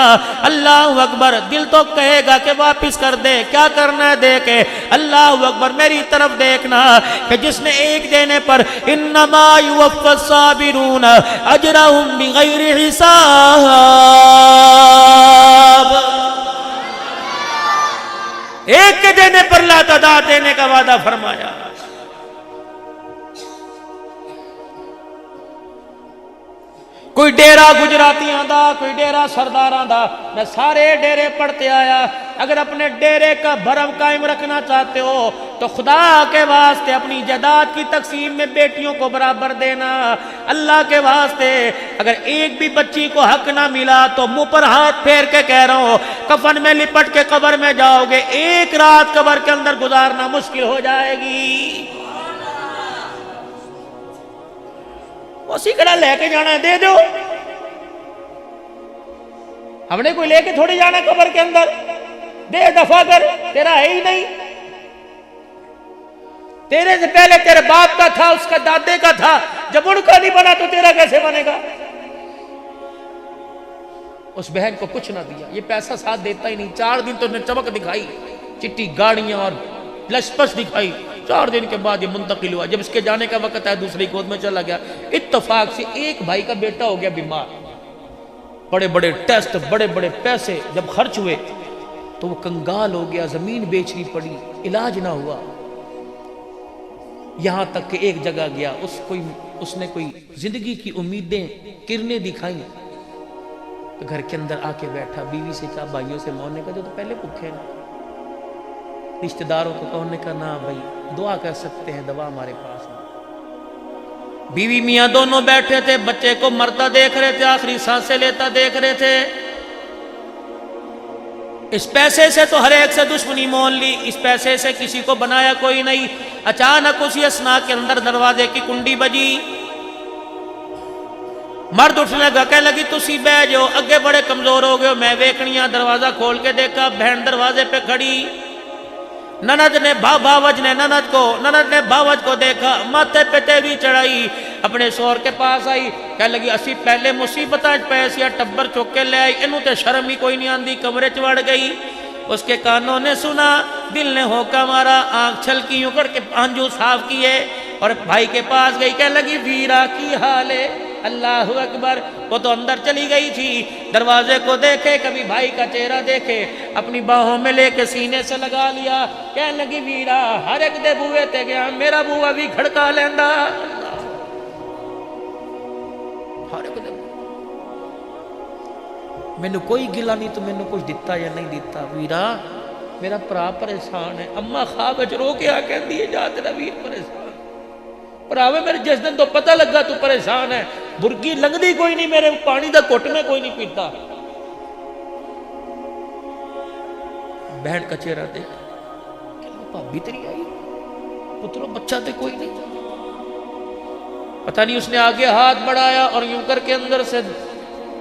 اللہ اکبر، دل تو کہے گا کہ واپس کر دے، کیا کرنا ہے دیکھے. اللہ اکبر، میری طرف دیکھنا کہ جس نے ایک دینے پر انما یوفی الصابرون اجرهم بغیر حساب، ایک کے دینے پر لا تعداد دینے کا وعدہ فرمایا. کوئی ڈیرہ گجراتیاں دا، کوئی ڈیرہ سرداراں دا، میں سارے ڈیرے پڑھتے آیا. اگر اپنے ڈیرے کا بھرم قائم رکھنا چاہتے ہو تو خدا کے واسطے اپنی جائیداد کی تقسیم میں بیٹیوں کو برابر دینا. اللہ کے واسطے اگر ایک بھی بچی کو حق نہ ملا تو منہ پر ہاتھ پھیر کے کہہ رہا ہوں، کفن میں لپٹ کے قبر میں جاؤ گے، ایک رات قبر کے اندر گزارنا مشکل ہو جائے گی. وہ سیکڑا لے کے جانا ہے دے دو، ہم نے کوئی لے کے تھوڑی جانا قبر کے اندر، دے دفع کر، تیرا ہے ہی نہیں. تیرے سے پہلے تیرے باپ کا تھا، اس کا دادے کا تھا، جب ان کا نہیں بنا تو تیرا کیسے بنے گا؟ اس بہن کو کچھ نہ دیا، یہ پیسہ ساتھ دیتا ہی نہیں. 4 دن تو نے چمک دکھائی، چٹی گاڑیاں اور لشپش دکھائی. 4 دن کے بعد یہ منتقل ہوا. جب اس کے جانے کا وقت ہے دوسری گود میں چلا گیا. اتفاق سے ایک بھائی کا بیٹا ہو گیا بیمار، بڑے بڑے ٹیسٹ، بڑے بڑے پیسے جب خرچ ہوئے تو وہ کنگال ہو گیا، زمین بیچنی پڑی، علاج نہ ہوا. یہاں تک کہ ایک جگہ گیا، اس نے کوئی زندگی کی امیدیں کرنے دکھائیں. گھر کے اندر آ کے بیٹھا، بیوی سے کہا بھائیوں سے موننے کا جو تو پہلے بھوکے نا، رشتہ داروں کو کہنے کا نہ بھائی دعا کر سکتے ہیں، دوا ہمارے پاس نہیں. بیوی میاں دونوں بیٹھے تھے، بچے کو مرتا دیکھ رہے تھے، آخری سانسیں لیتا دیکھ رہے تھے. اس پیسے سے تو ہر ایک سے دشمنی مول لی، اس پیسے سے کسی کو بنایا کوئی نہیں. اچانک اسی اثناء کے اندر دروازے کی کنڈی بجی، مرد اٹھنے لگا، کہنے لگی تسی بہ جو، اگے بڑے کمزور ہو گئے. میں ویکھنیاں، دروازہ کھول کے دیکھا، بہن دروازے پہ کھڑی. نند نے باوج نے باوج کو دیکھا، ماتھے پہ تیوری چڑھائی، اپنے شوہر کے پاس آئی، کہنے لگی اسی پہلے مصیبتاں پیسیا ٹبر چک کے لے آئی، انہوں تے شرم ہی کوئی نہیں آندی. کمرے چ وڑ گئی، اس کے کانوں نے سنا، دل نے ہوکا مارا، آنکھ چھلکی اکڑ کے آنجو صاف کیے اور بھائی کے پاس گئی. کہنے لگی ویرا کی حال ہے؟ اللہ اکبر. وہ تو اندر چلی گئی تھی، دروازے کو دیکھے، کبھی بھائی کا چہرہ دیکھے، اپنی باہوں میں لے کے سینے سے لگا لیا. کہنے لگی ویرا ہر ایک دے بوئے تے گیا، میرا بوہ بھی کھڑکا لیندا. ہر ایک دے مینوں کوئی گلا نہیں تو مینوں کچھ دیتا یا نہیں دیتا. ویرا میرا پرا پریشان ہے. اما خواب وچ رو کے آ کہندی ہے جا تیرا ویر پریشان. پراوے میرے جس دن تو پتہ لگا تو پریشان ہے، برگی لنگدی کوئی نہیں، میرے پانی دا گھٹ میں کوئی نہیں پیتا. بہن کا چہرہ دیکھ، بھابی تیری آئی، پترو بچہ تے کوئی نہیں. پتہ نہیں اس نے آگے ہاتھ بڑھایا اور یوں کر کے اندر سے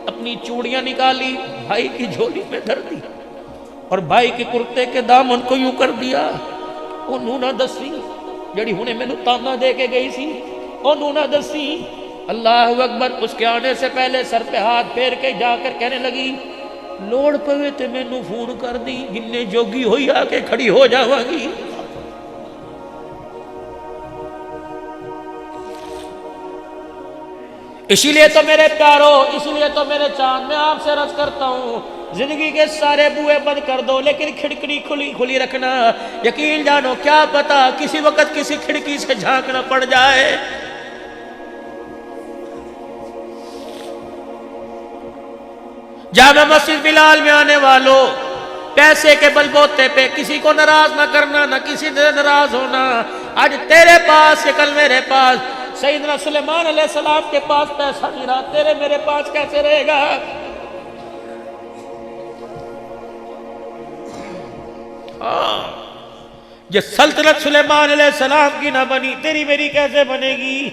اپنی چوڑیاں نکالی، بھائی کی جھولی میں دھر دی اور بھائی کے کرتے کے دامن کو یوں کر دیا. او نونا دسی جڑی ہونے میں نو تانا دے کے گئی سی، او نونا دسی اللہ اکبر. اس کے آنے سے پہلے سر پہ ہاتھ پھیر کے جا کر کہنے لگی لوڑ پوے تے مینوں فون کر دی جننے جوگی ہوئی آ کے کھڑی ہو جاواں گی. اسی لیے تو میرے پیارو، اسی لیے تو میرے چاند، میں آپ سے عرض کرتا ہوں زندگی کے سارے بوئے بند کر دو لیکن کھڑکی کھلی رکھنا. یقین جانو کیا پتا کسی وقت کسی کھڑکی سے جھانکنا پڑ جائے. جامع مسجد بلال میں آنے والوں، پیسے کے بل بوتے پہ کسی کو ناراض نہ کرنا، نہ کسی سے ناراض ہونا. آج تیرے پاس کہ کل میرے پاس. سیدنا سلیمان علیہ السلام کے پاس پیسہ نہیں رہا، تیرے میرے پاس کیسے رہے گا؟ یہ سلطنت سلیمان علیہ السلام کی نہ بنی، تیری میری کیسے بنے گی؟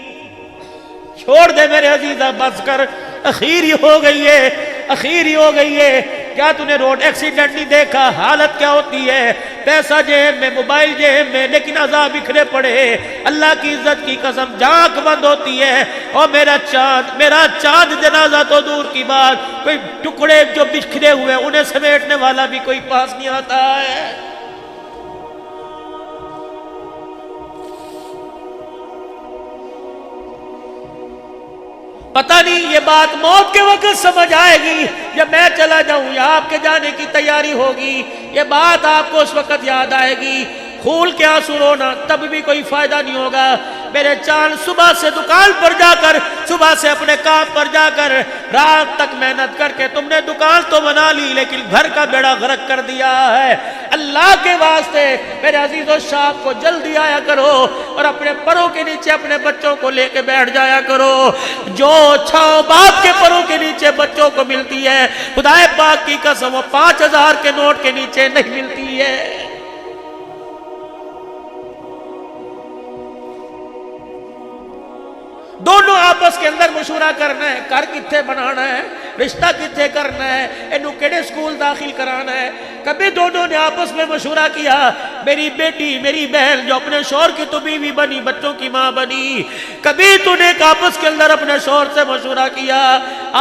چھوڑ دے میرے عزیزہ، بس کر. اخیر ہی ہو گئی ہے، اخیر ہی ہو گئی ہے. کیا تو نے روڈ ایکسیڈنٹ نہیں دیکھا؟ حالت کیا ہوتی ہے؟ پیسہ جیب میں، موبائل جیب میں، لیکن عذاب بکھرے پڑے. اللہ کی عزت کی قسم جھانک بند ہوتی ہے. اور میرا چاند جنازہ تو دور کی بات، کوئی ٹکڑے جو بکھرے ہوئے انہیں سمیٹنے والا بھی کوئی پاس نہیں آتا ہے. پتہ نہیں یہ بات موت کے وقت سمجھ آئے گی جب میں چلا جاؤں یا آپ کے جانے کی تیاری ہوگی. یہ بات آپ کو اس وقت یاد آئے گی. کھول کے آنسو رونا تب بھی کوئی فائدہ نہیں ہوگا. میرے چاند صبح سے دکان پر جا کر، صبح سے اپنے کام پر جا کر، رات تک محنت کر کے تم نے دکان تو بنا لی لیکن گھر کا بیڑا غرق کر دیا ہے. اللہ کے واسطے میرے عزیز و شاب کو جلدی آیا کرو اور اپنے پروں کے نیچے اپنے بچوں کو لے کے بیٹھ جایا کرو. جو چھاؤں باپ کے پروں کے نیچے بچوں کو ملتی ہے، خدا پاک کی قسم وہ 5000 کے نوٹ کے نیچے نہیں ملتی ہے. دونوں آپس کے اندر مشورہ کرنا ہے، گھر کتنے بنانا ہے، رشتہ کتنے کرنا ہے، انہوں کیڑے سکول داخل کرانا ہے. کبھی دونوں نے آپس میں مشورہ کیا؟ میری بیٹی، میری بہن جو اپنے شوہر کی تو بیوی بنی، بچوں کی ماں بنی، کبھی تو نے آپس کے اندر اپنے شوہر سے مشورہ کیا؟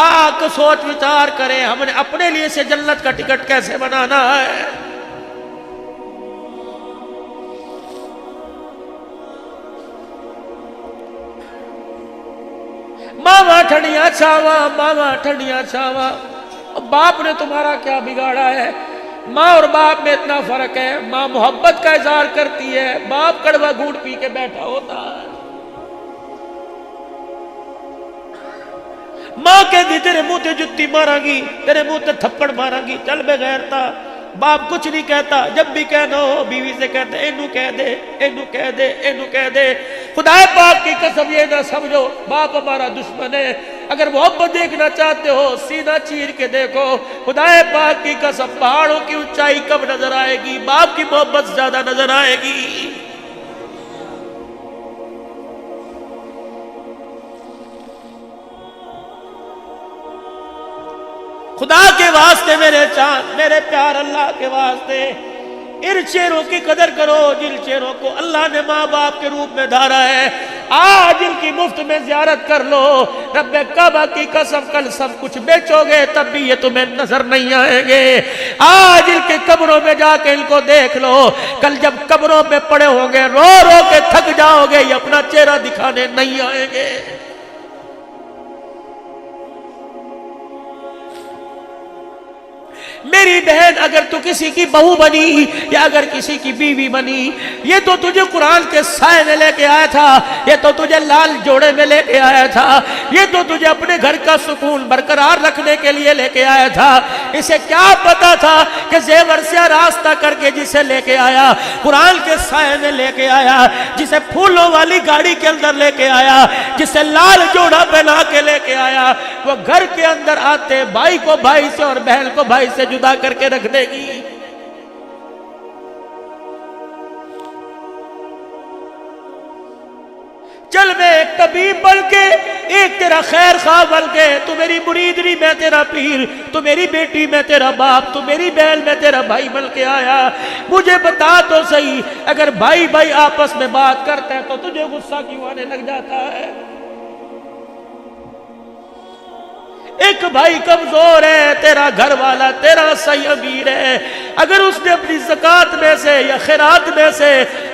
آگ سوچ وچار کریں ہم نے اپنے لیے سے جنت کا ٹکٹ کیسے بنانا ہے. ماما ٹھنڈیاں چھاواں، ماما ٹھنڈیاں چھاواں. باپ نے تمہارا کیا بگاڑا ہے؟ ماں اور باپ میں اتنا فرق ہے. ماں محبت کا اظہار کرتی ہے، باپ کڑوا گھونٹ پی کے بیٹھا ہوتا ہے. ماں کہتی تیرے منہ تے جتی ماراں گی، تیرے منہ تے تھپڑ ماراں گی، چل بے غیرتا. باپ کچھ نہیں کہتا، جب بھی کہنا ہو بیوی سے کہتے اینو کہہ دے، اینو کہہ دے، اینو کہہ دے. خدا پاک کی قسم یہ نہ سمجھو باپ ہمارا دشمن ہے. اگر محبت دیکھنا چاہتے ہو سینہ چیر کے دیکھو. خدا پاک کی قسم پہاڑوں کی اونچائی کب نظر آئے گی؟ باپ کی محبت زیادہ نظر آئے گی. خدا کے واسطے میرے چاند، میرے پیار، اللہ کے واسطے ان چہروں کی قدر کرو جن چہروں کو اللہ نے ماں باپ کے روپ میں دھارا ہے. آج ان کی مفت میں زیارت کر لو. رب کعبہ کی قسم کل سب کچھ بیچو گے تب بھی یہ تمہیں نظر نہیں آئیں گے. آج ان کے قبروں میں جا کے ان کو دیکھ لو. کل جب قبروں میں پڑے ہوں گے رو رو کے تھک جاؤ گے، یہ اپنا چہرہ دکھانے نہیں آئیں گے. میری بہن اگر تو کسی کی بہو بنی یا اگر کسی کی بیوی بنی، یہ تو تجھے قرآن کے سائے میں لے کے آیا تھا، یہ تو تجھے لال جوڑے میں لے کے آیا تھا، یہ تو تجھے اپنے گھر کا سکون برقرار رکھنے کے لیے لے کے آیا تھا. اسے کیا پتا تھا کہ زیور سے راستہ کر کے جسے لے کے آیا، قرآن کے سائے میں لے کے آیا، جسے پھولوں والی گاڑی کے اندر لے کے آیا، جسے لال جوڑا پہنا کے لے کے آیا، وہ گھر کے اندر آتے بھائی کو بھائی سے اور بہن کو بھائی سے جدا کر کے رکھ دے گی. چل میں ایک طبیب بن کے، ایک تیرا خیر خواہ بن کے، تو میری مرید نہیں میں تیرا پیر، تو میری بیٹی میں تیرا باپ، تو میری بہن میں تیرا بھائی بن کے آیا. مجھے بتا تو صحیح، اگر بھائی بھائی آپس میں بات کرتا ہے تو تجھے غصہ کیوں آنے لگ جاتا ہے؟ ایک بھائی کمزور ہے، تیرا گھر والا تیرا صحیح امیر ہے، اگر اس نے اپنی زکوٰۃ میں سے یا خیرات میں سے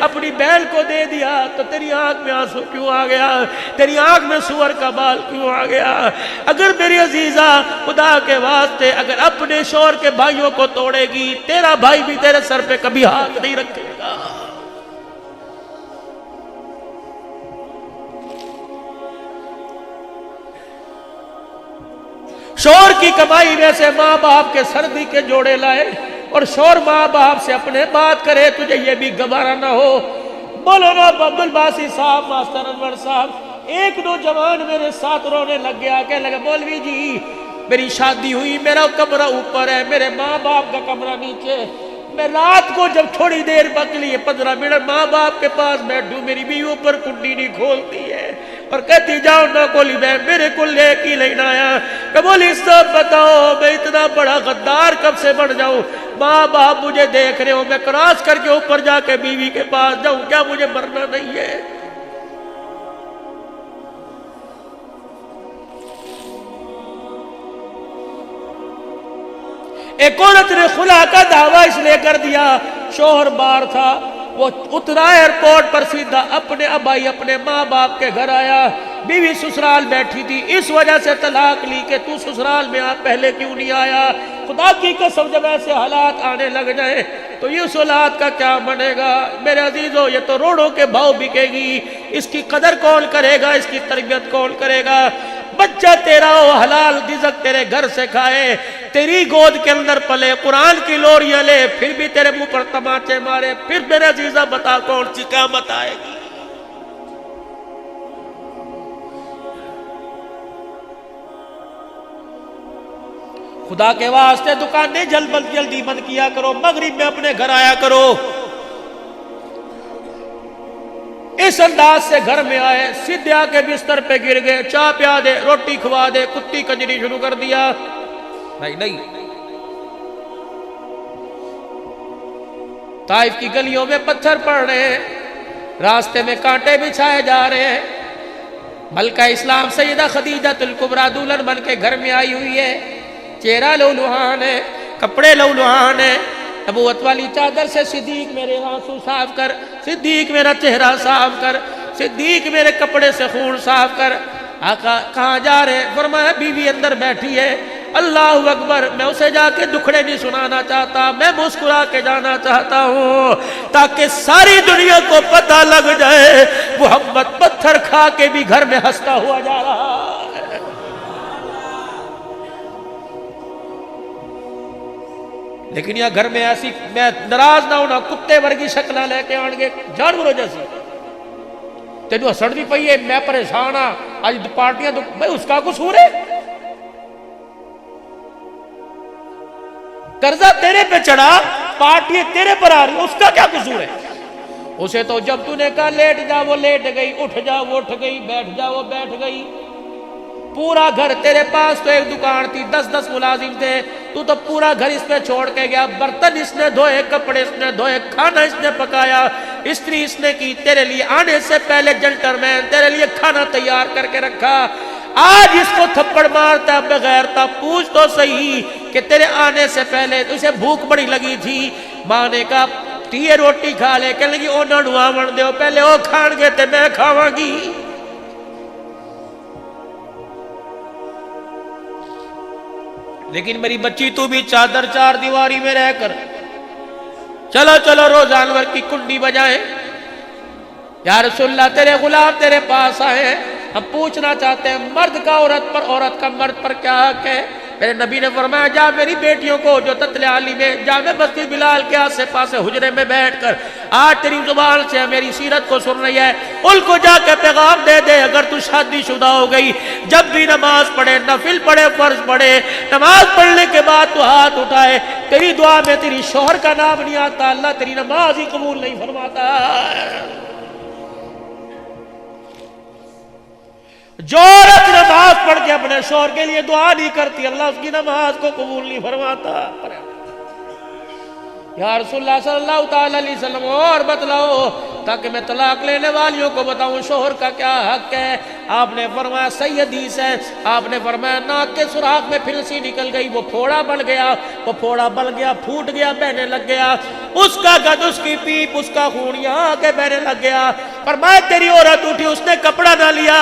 اپنی بیل کو دے دیا تو تیری آنکھ میں آنسو کیوں آ گیا؟ تیری آنکھ میں سور کا بال کیوں آ گیا؟ اگر میری عزیزہ خدا کے واسطے اگر اپنے شوہر کے بھائیوں کو توڑے گی، تیرا بھائی بھی تیرے سر پہ کبھی ہاتھ نہیں رکھے گا۔ شوہر کی کمائی میں سے ماں باپ کے سردی کے جوڑے لائے اور شوہر ماں باپ سے اپنے بات کرے، تجھے یہ بھی گوارا نہ ہو۔ مولانا عبد الباسی صاحب، ماسٹر انور صاحب، ایک نوجوان میرے ساتھ رونے لگ گیا، کہنے لگا مولوی جی میری شادی ہوئی، میرا کمرہ اوپر ہے، میرے ماں باپ کا کمرہ نیچے، میں رات کو جب تھوڑی دیر کے لیے 15 منٹ ماں باپ کے پاس بیٹھوں، میری بیوی اوپر کنڈی نہیں کھولتی ہے اور کہتی جاؤ نہ کولی میں میرے کو لے کی لینا آیا۔ کہ بولی سب بتاؤ میں اتنا بڑا غدار کب سے بڑھ جاؤں؟ ماں باپ مجھے دیکھ رہے ہو، میں کراس کر کے اوپر جا کے بیوی کے پاس جاؤں، کیا مجھے مرنا نہیں ہے؟ ایک عورت نے خلا کا دعویٰ اس لیے کر دیا، شوہر باہر تھا، وہ اترا ایئرپورٹ پر سیدھا اپنے ابائی اپنے ماں باپ کے گھر آیا، بیوی سسرال بیٹھی تھی، اس وجہ سے طلاق لی کہ تو سسرال میں آ، پہلے کیوں نہیں آیا؟ خدا کی قسم جب ایسے حالات آنے لگ جائیں تو یہ اولاد کا کیا بنے گا؟ میرے عزیزو یہ تو روڑوں کے بھاؤ بکے گی، اس کی قدر کون کرے گا؟ اس کی تربیت کون کرے گا؟ بچہ تیرا ہو، حلال رزق تیرے گھر سے کھائے، تیری گود کے اندر پلے، قرآن کی لوریاں لے، پھر بھی تیرے منہ پر تماچے مارے، پھر میرے عزیزہ بتا کون سی قیامت آئے گی؟ خدا کے واسطے دکانیں جلدی بند کیا کرو، مغرب میں اپنے گھر آیا کرو۔ اس انداز سے گھر میں آئے، سیدھے آ کے بستر پہ گر گئے، چائے پیا دے، روٹی کھوا دے، کتی کنجری شروع کر دیا، نہیں۔ طائف کی گلیوں میں پتھر پڑ رہے ہیں، راستے میں کانٹے بچھائے جا رہے ہیں، ملکہ اسلام سیدہ خدیجہ الکبریٰ دلہن بن کے گھر میں آئی ہوئی ہے، چہرہ لولوہان ہے، کپڑے لولوہان ہے، نبوت والی چادر سے صدیق میرے آنسو صاف کر، صدیق میرا چہرہ صاف کر، صدیق میرے کپڑے سے خون صاف کر۔ آقا کہاں جا رہے؟ فرمایا بیوی اندر بیٹھی ہے، اللہ اکبر، میں اسے جا کے دکھڑے نہیں سنانا چاہتا، میں مسکرا کے جانا چاہتا ہوں تاکہ ساری دنیا کو پتہ لگ جائے محمد پتھر کھا کے بھی گھر میں ہنستا ہوا جا رہا ہے۔ لیکن یہ گھر میں ایسی، میں ناراض نہ ہونا، کتے ورگی شکلہ لے کے آنگے جانوروں جیسی، تینوں ہسڑ دی پئی ہے، میں پریشان ہاں، آج پارٹیاں تو بھائی اس کا قصور ہے، قرضہ تیرے پہ چڑھا، پارٹی تیرے پر آ رہی، اس کا کیا قصور ہے؟ اسے تو جب تو نے کہا لیٹ جا وہ لیٹ گئی، اٹھ جا وہ اٹھ گئی، بیٹھ جا وہ بیٹھ گئی، پورا گھر تیرے پاس تو ایک دکان تھی، 10 ملازم تھے، تو پورا گھر اس پہ چھوڑ کے گیا، برتن اس نے دھوئے، کپڑے اس نے دھوئے، کھانا اس نے پکایا، استری اس نے کی، تیرے لیے آنے سے پہلے جنٹلمین تیرے لیے کھانا تیار کر کے رکھا، آج اس کو تھپڑ مارتا ہے بغیرتا، پوچھ تو صحیح کہ تیرے آنے سے پہلے اسے بھوک بڑی لگی تھی، ماں نے کہا تیے روٹی کھا لے، کہنے لگی او نہ ڈھواون دیو، پہلے او کھان گے تے میں کھاواں گی۔ لیکن میری بچی تو بھی چادر چار دیواری میں رہ کر، چلو روز انور کی کنڈی بجائیں، یا رسول اللہ تیرے غلام تیرے پاس آئے، ہم پوچھنا چاہتے ہیں مرد کا عورت پر، عورت کا مرد پر کیا حق ہے؟ میرے نبی نے فرمایا جا میری بیٹیوں کو جو تتل علی میں، جا میں مسجد بلال کے آسے پاسے حجرے میں بیٹھ کر آج تیری زبان سے میری سیرت کو سن رہی ہے، ان کو جا کے پیغام دے دے، اگر تو شادی شدہ ہو گئی، جب بھی نماز پڑھے، نفل پڑھے، فرض پڑھے، نماز پڑھنے کے بعد تو ہاتھ اٹھائے، تیری دعا میں تیری شوہر کا نام نہیں آتا، اللہ تیری نماز ہی قبول نہیں فرماتا۔ جو عورت نماز پڑھ کے اپنے شوہر کے لیے دعا نہیں کرتی، اللہ اس کی نماز کو قبول نہیں فرماتا۔ یا رسول اللہ صلی اللہ تعالی علیہ وسلم اور بتلاؤ تاکہ میں طلاق لینے والیوں کو بتاؤں شوہر کا کیا حق ہے۔ آپ نے فرمایا صحیح حدیث ہے، آپ نے فرمایا ناک کے سوراخ میں پھلسی نکل گئی، وہ پھوڑا بڑھ گیا، وہ پھوڑا بل گیا، پھوٹ گیا، بہنے لگ گیا، اس کا گد، اس کی پیپ، اس کا خون یہاں آ کے بہنے لگ گیا۔ فرمایا تیری عورت اٹھی، اس نے کپڑا نہ لیا،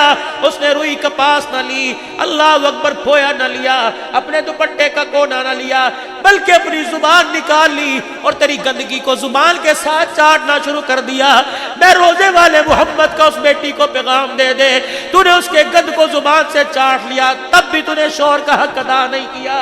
اس نے روئی کپاس نہ لی، اللہ اکبر پھویا نہ لیا، اپنے دوپٹے کا کونا نہ لیا، بلکہ اپنی زبان نکال لی اور تیری گندگی کو زبان کے ساتھ چاٹنا شروع کر دیا۔ میں روزے والے محمد کا اس بیٹی کو پیغام دے دے، تو نے اس کے گند کو زبان سے چاٹ لیا، تب بھی تو نے شوہر کا حق ادا نہیں کیا۔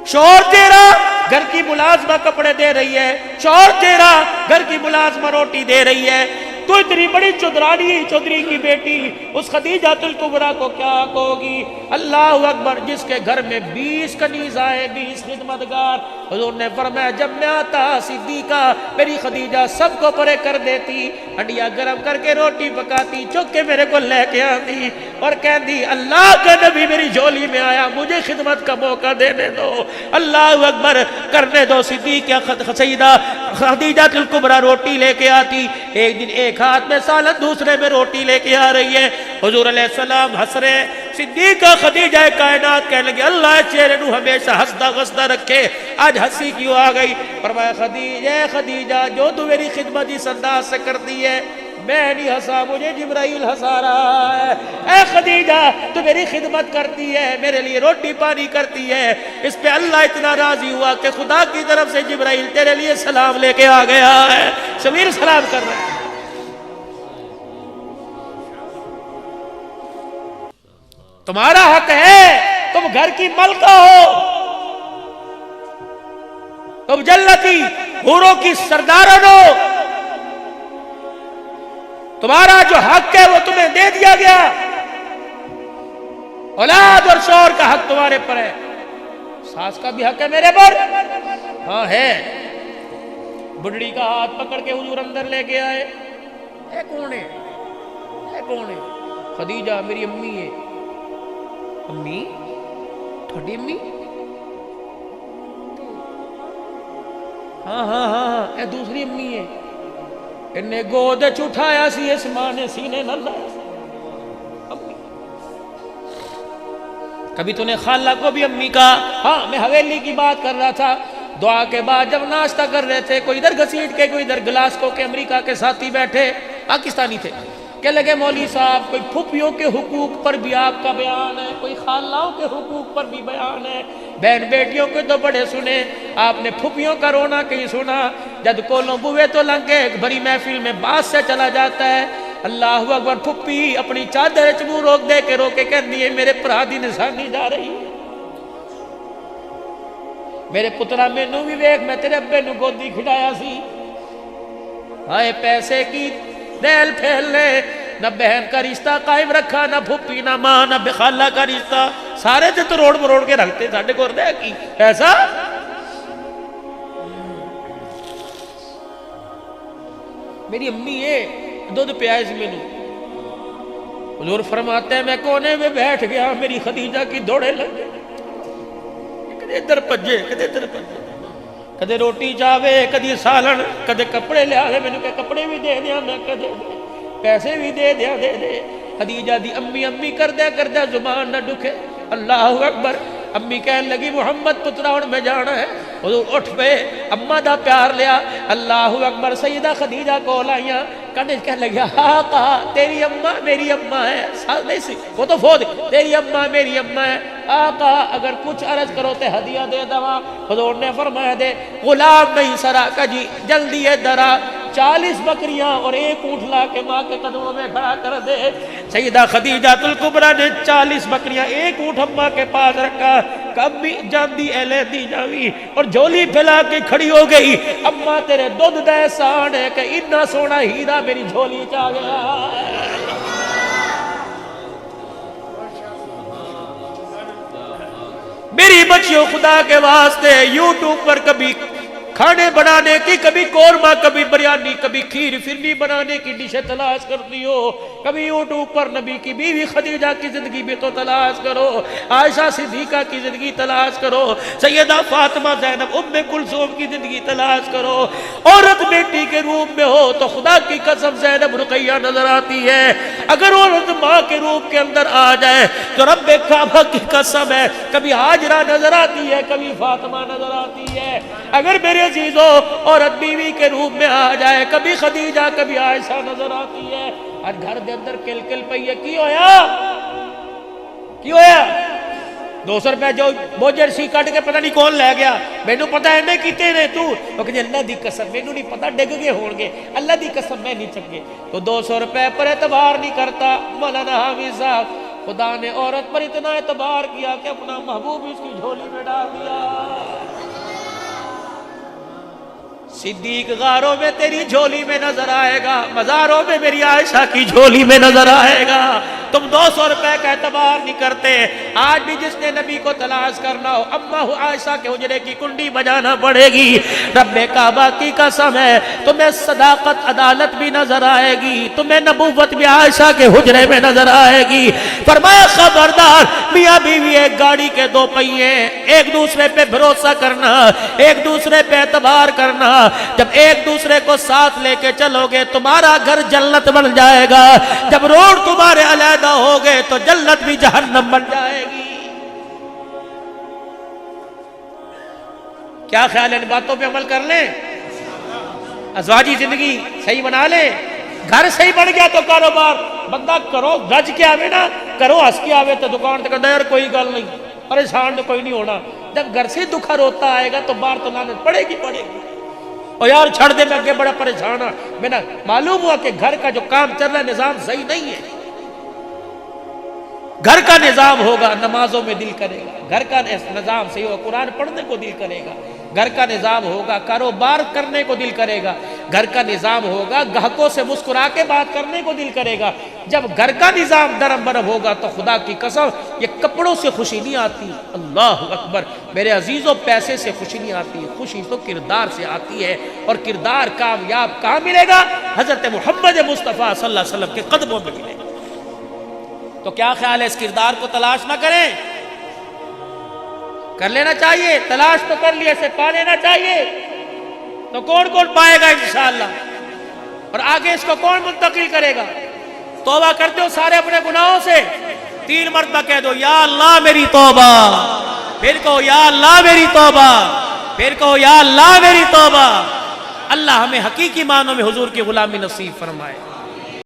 شوہر تیرا گھر کی ملازمہ کپڑے دے رہی ہے، شوہر تیرا گھر کی ملازمہ روٹی دے رہی ہے، تو اتنی بڑی چودرانی، چودری کی بیٹی اس خدیجہ الکبریٰ کو کیا کہو گی؟ اللہ اکبر، جس کے گھر میں 20 کنیز آئے، 20 خدمتگار، حضور نے فرمایا جب میں آتا صدیقہ میری خدیجہ سب کو پرے کر دیتی، ہنڈیا گرم کر کے روٹی پکاتی، چک کے میرے کو لے کے آتی اور کہتی اللہ کا نبی میری جھولی میں آیا، مجھے خدمت کا موقع دینے دو۔ اللہ اکبر، کرنے دو۔ صدیقہ سیدہ خدیجہ الکبریٰ روٹی لے کے آتی، ایک دن ایک ہاتھ میں سالن دوسرے میں روٹی لے کے آ رہی ہے، حضور علیہ السلام ہنس رہے، صدیقہ خدیجہ کائنات کہنے لگے اللہ چہرے نو ہمیشہ ہنسدا غسدا رکھے، آج ہنسی کیوں آ گئی؟ فرمایا خدیجہ جو تو میری خدمت اس انداز سے کرتی ہے میں نہیں ہنسا، مجھے جبرائیل ہنسا رہا ہے۔ اے خدیجہ تو میری خدمت کرتی ہے، میرے لیے روٹی پانی کرتی ہے، اس پہ اللہ اتنا راضی ہوا کہ خدا کی طرف سے جبرائیل تیرے لیے سلام لے کے آ گیا ہے، سمیر سلام کر رہا ہے۔ تمہارا حق ہے، تم گھر کی ملکہ ہو، تم جنتی حوروں کی سردارن ہو، تمہارا جو حق ہے وہ تمہیں دے دیا گیا، اولاد اور شوہر کا حق تمہارے پر ہے، ساس کا بھی حق ہے میرے پر، ہاں ہے۔ بڑھڑی کا ہاتھ پکڑ کے حضور اندر لے کے آئے، اے کون ہے؟ اے کون ہے؟ خدیجہ میری امی ہے۔ امی؟ تھوڑی امی؟ ہاں اے دوسری امی ہے، انہیں گود اٹھایا سی اس ماں نے سینے نہ لایا۔ امی کبھی تو نے خالہ کو بھی امی کہا؟ ہاں میں حویلی کی بات کر رہا تھا، دعا کے بعد جب ناشتہ کر رہے تھے، کوئی ادھر گھسیٹ کے کوئی ادھر گلاسکو کے امریکہ کے ساتھی بیٹھے، پاکستانی تھے، کہ لگے مولوی صاحب کوئی پھپھیوں کے حقوق پر بھی آپ کا بیان ہے، کوئی خالاؤں کے حقوق پر بھی بیان ہے، بہن بیٹیوں کے تو بڑے سنے، آپ نے پھپھیوں کا رونا کہیں سنا؟ جد کولوں بوے تو لنگے بھری محفل میں باس سے چلا جاتا ہے، اللہ اکبر، پھپھی اپنی چادر چمو روک دے کے روکے کہنی ہے میرے پرا دی نسانی جا رہی ہے، میرے پترا میں نو بھی ویک میں تیرے ابے نو گودی کھڑایا سی، ہائے پیسے کی دیل پھیل لے، نہ بہن کا رشتہ قائم رکھا، نہ پھپھی نہ ماں نہ بخالہ کا رشتہ، سارے تھے تو روڑ مروڑ کے رکھتے، ساڑھے کو دے کی ایسا۔ میری امی ہے دودھ پیائے سے میں نے، حضور فرماتے ہیں میں کونے میں بیٹھ گیا، میری خدیجہ کی دوڑے لگ گئے، کدے ادھر پجے کدے ادھر پجے، کدے روٹی چاوے کدے سالن، کدے کپڑے لے آگے، میں نے کہا کپڑے بھی دے دیا، میں کہا دے دے، پیسے بھی دے دیا، دے دے۔ خدیجہ دی امی امی کر دے زبان نہ ڈکھے، اللہ اکبر۔ امی کہنے لگی محمد پترا ہن میں جانا ہے، حضور اٹھ پے، اماں دا پیار لیا، اللہ اکبر۔ سیدہ خدیجہ کو لائیاں، کہنے لگیا آقا تیری اماں میری اماں ہے، ساتھ نہیں سی وہ تو فوت، تیری اماں میری اماں ہے، آقا اگر کچھ عرض کرو تے ہدیہ دے دوا۔ حضور نے فرمایا دے غلام نہیں سرا کا جی جلدی ہے درا، 40 بکریاں اور ایک اونٹ لا کے ماں کے قدموں میں کھڑا کر دے۔ سیدہ خدیجہ الکبریٰ نے 40 بکریاں ایک اونٹ اماں کے پاس رکھا، کب بھی جاندی اہلے دی جاوی، اور جھولی پھیلا کے کھڑی ہو گئی، اماں تیرے دودھ دے سان ہے کہ اتنا سونا ہیرا میری جھولی چا گیا۔ میری بچیوں خدا کے واسطے یوٹیوب پر کبھی کھانے بنانے کی، کبھی قورمہ، کبھی بریانی، کبھی کھیر فرنی بنانے کی ڈشیں تلاش کرتی ہو، کبھی یوٹیوب پر نبی کی بیوی خدیجہ کی زندگی بھی تو تلاش کرو، عائشہ صدیقہ کی زندگی تلاش کرو، سیدہ فاطمہ زینب ام کلثوم کی زندگی تلاش کرو۔ عورت بیٹی کے روپ میں ہو تو خدا کی قسم زینب رقیہ نظر آتی ہے، اگر عورت ماں کے روپ کے اندر آ جائے تو رب کعبہ کی قسم ہے کبھی ہاجرہ نظر آتی ہے، کبھی فاطمہ نظر آتی ہے۔ اگر میرے عزیزو عورت بیوی کے روپ میں آ جائے، کبھی خدیجہ کبھی عائشہ نظر آتی ہے۔ اور گھر دے اندر کل کل پئی ہے، کی ہویا 200 روپے جو بوجھر سی کٹ کے پتہ نہیں کون لے گیا، مینوں پتہ ہے میں کیتے نے تو کہ اللہ دی قسم مینوں نہیں پتہ ڈگ گئے ہون گے، اللہ دی قسم میں نہیں چکے تو 200 روپے پر اعتبار نہیں کرتا۔ مولانا حافظ صاحب خدا نے عورت پر اتنا اعتبار کیا کہ اپنا محبوب اس کی جھولی میں ڈال دیا۔ صدیق غاروں میں تیری جھولی میں نظر آئے گا، مزاروں میں میری عائشہ کی جھولی میں نظر آئے گا۔ تم 200 روپے کا اعتبار نہیں کرتے۔ آج بھی جس نے نبی کو تلاش کرنا ہو، اماں عائشہ کے حجرے کی کنڈی بجانا پڑے گی۔ رب کعبہ کی قسم ہے تمہیں صداقت عدالت بھی نظر آئے گی، تمہیں نبوت بھی عائشہ کے حجرے میں نظر آئے گی۔ فرمایا خبردار، میاں بیوی ایک گاڑی کے دو پہیے، ایک دوسرے پہ بھروسہ کرنا، ایک دوسرے پہ اعتبار کرنا۔ جب ایک دوسرے کو ساتھ لے کے چلو گے تمہارا گھر جنت بن جائے گا، جب روڈ تمہارے علیحدہ ہو گئے تو جنت بھی جہنم بن جائے گی۔ کیا خیال ہے ان باتوں پہ عمل کر لیں، ازواجی زندگی صحیح بنا لیں، گھر صحیح بن گیا تو کاروبار بندہ کرو رج کے آوے نا، کرو ہس کے آوے تو دکان تک یار کوئی گل نہیں، پریشان تو کوئی نہیں ہونا۔ جب گھر سے دکھا روتا آئے گا تو باہر تو لعنت پڑے گی پڑے گی۔ اور یار چھڑ دے میں اگے بڑا پریشان ہوں، میں نے معلوم ہوا کہ گھر کا جو کام چل رہا ہے نظام صحیح نہیں ہے۔ گھر کا نظام ہوگا نمازوں میں دل کرے گا، گھر کا نظام صحیح ہوگا قرآن پڑھنے کو دل کرے گا، گھر کا نظام ہوگا کاروبار کرنے کو دل کرے گا، گھر کا نظام ہوگا گاہکوں سے مسکرا کے بات کرنے کو دل کرے گا۔ جب گھر کا نظام درم برم ہوگا تو خدا کی قسم یہ کپڑوں سے خوشی نہیں آتی، اللہ اکبر میرے عزیزوں، پیسے سے خوشی نہیں آتی، خوشی تو کردار سے آتی ہے، اور کردار کامیاب کہاں ملے گا؟ حضرت محمد مصطفیٰ صلی اللہ علیہ وسلم کے قدموں میں ملے گا۔ تو کیا خیال ہے اس کردار کو تلاش نہ کریں؟ کر لینا چاہیے، تلاش تو کر لیا، اسے پا لینا چاہیے۔ تو کون کون پائے گا انشاءاللہ، اور آگے اس کو کون منتقل کرے گا؟ توبہ کرتے ہو سارے اپنے گناہوں سے، 3 مرتبہ کہہ دو یا اللہ میری توبہ، پھر کہو یا اللہ میری توبہ، پھر کہو یا اللہ میری توبہ۔ اللہ ہمیں حقیقی معنوں میں حضور کی غلامی نصیب فرمائے۔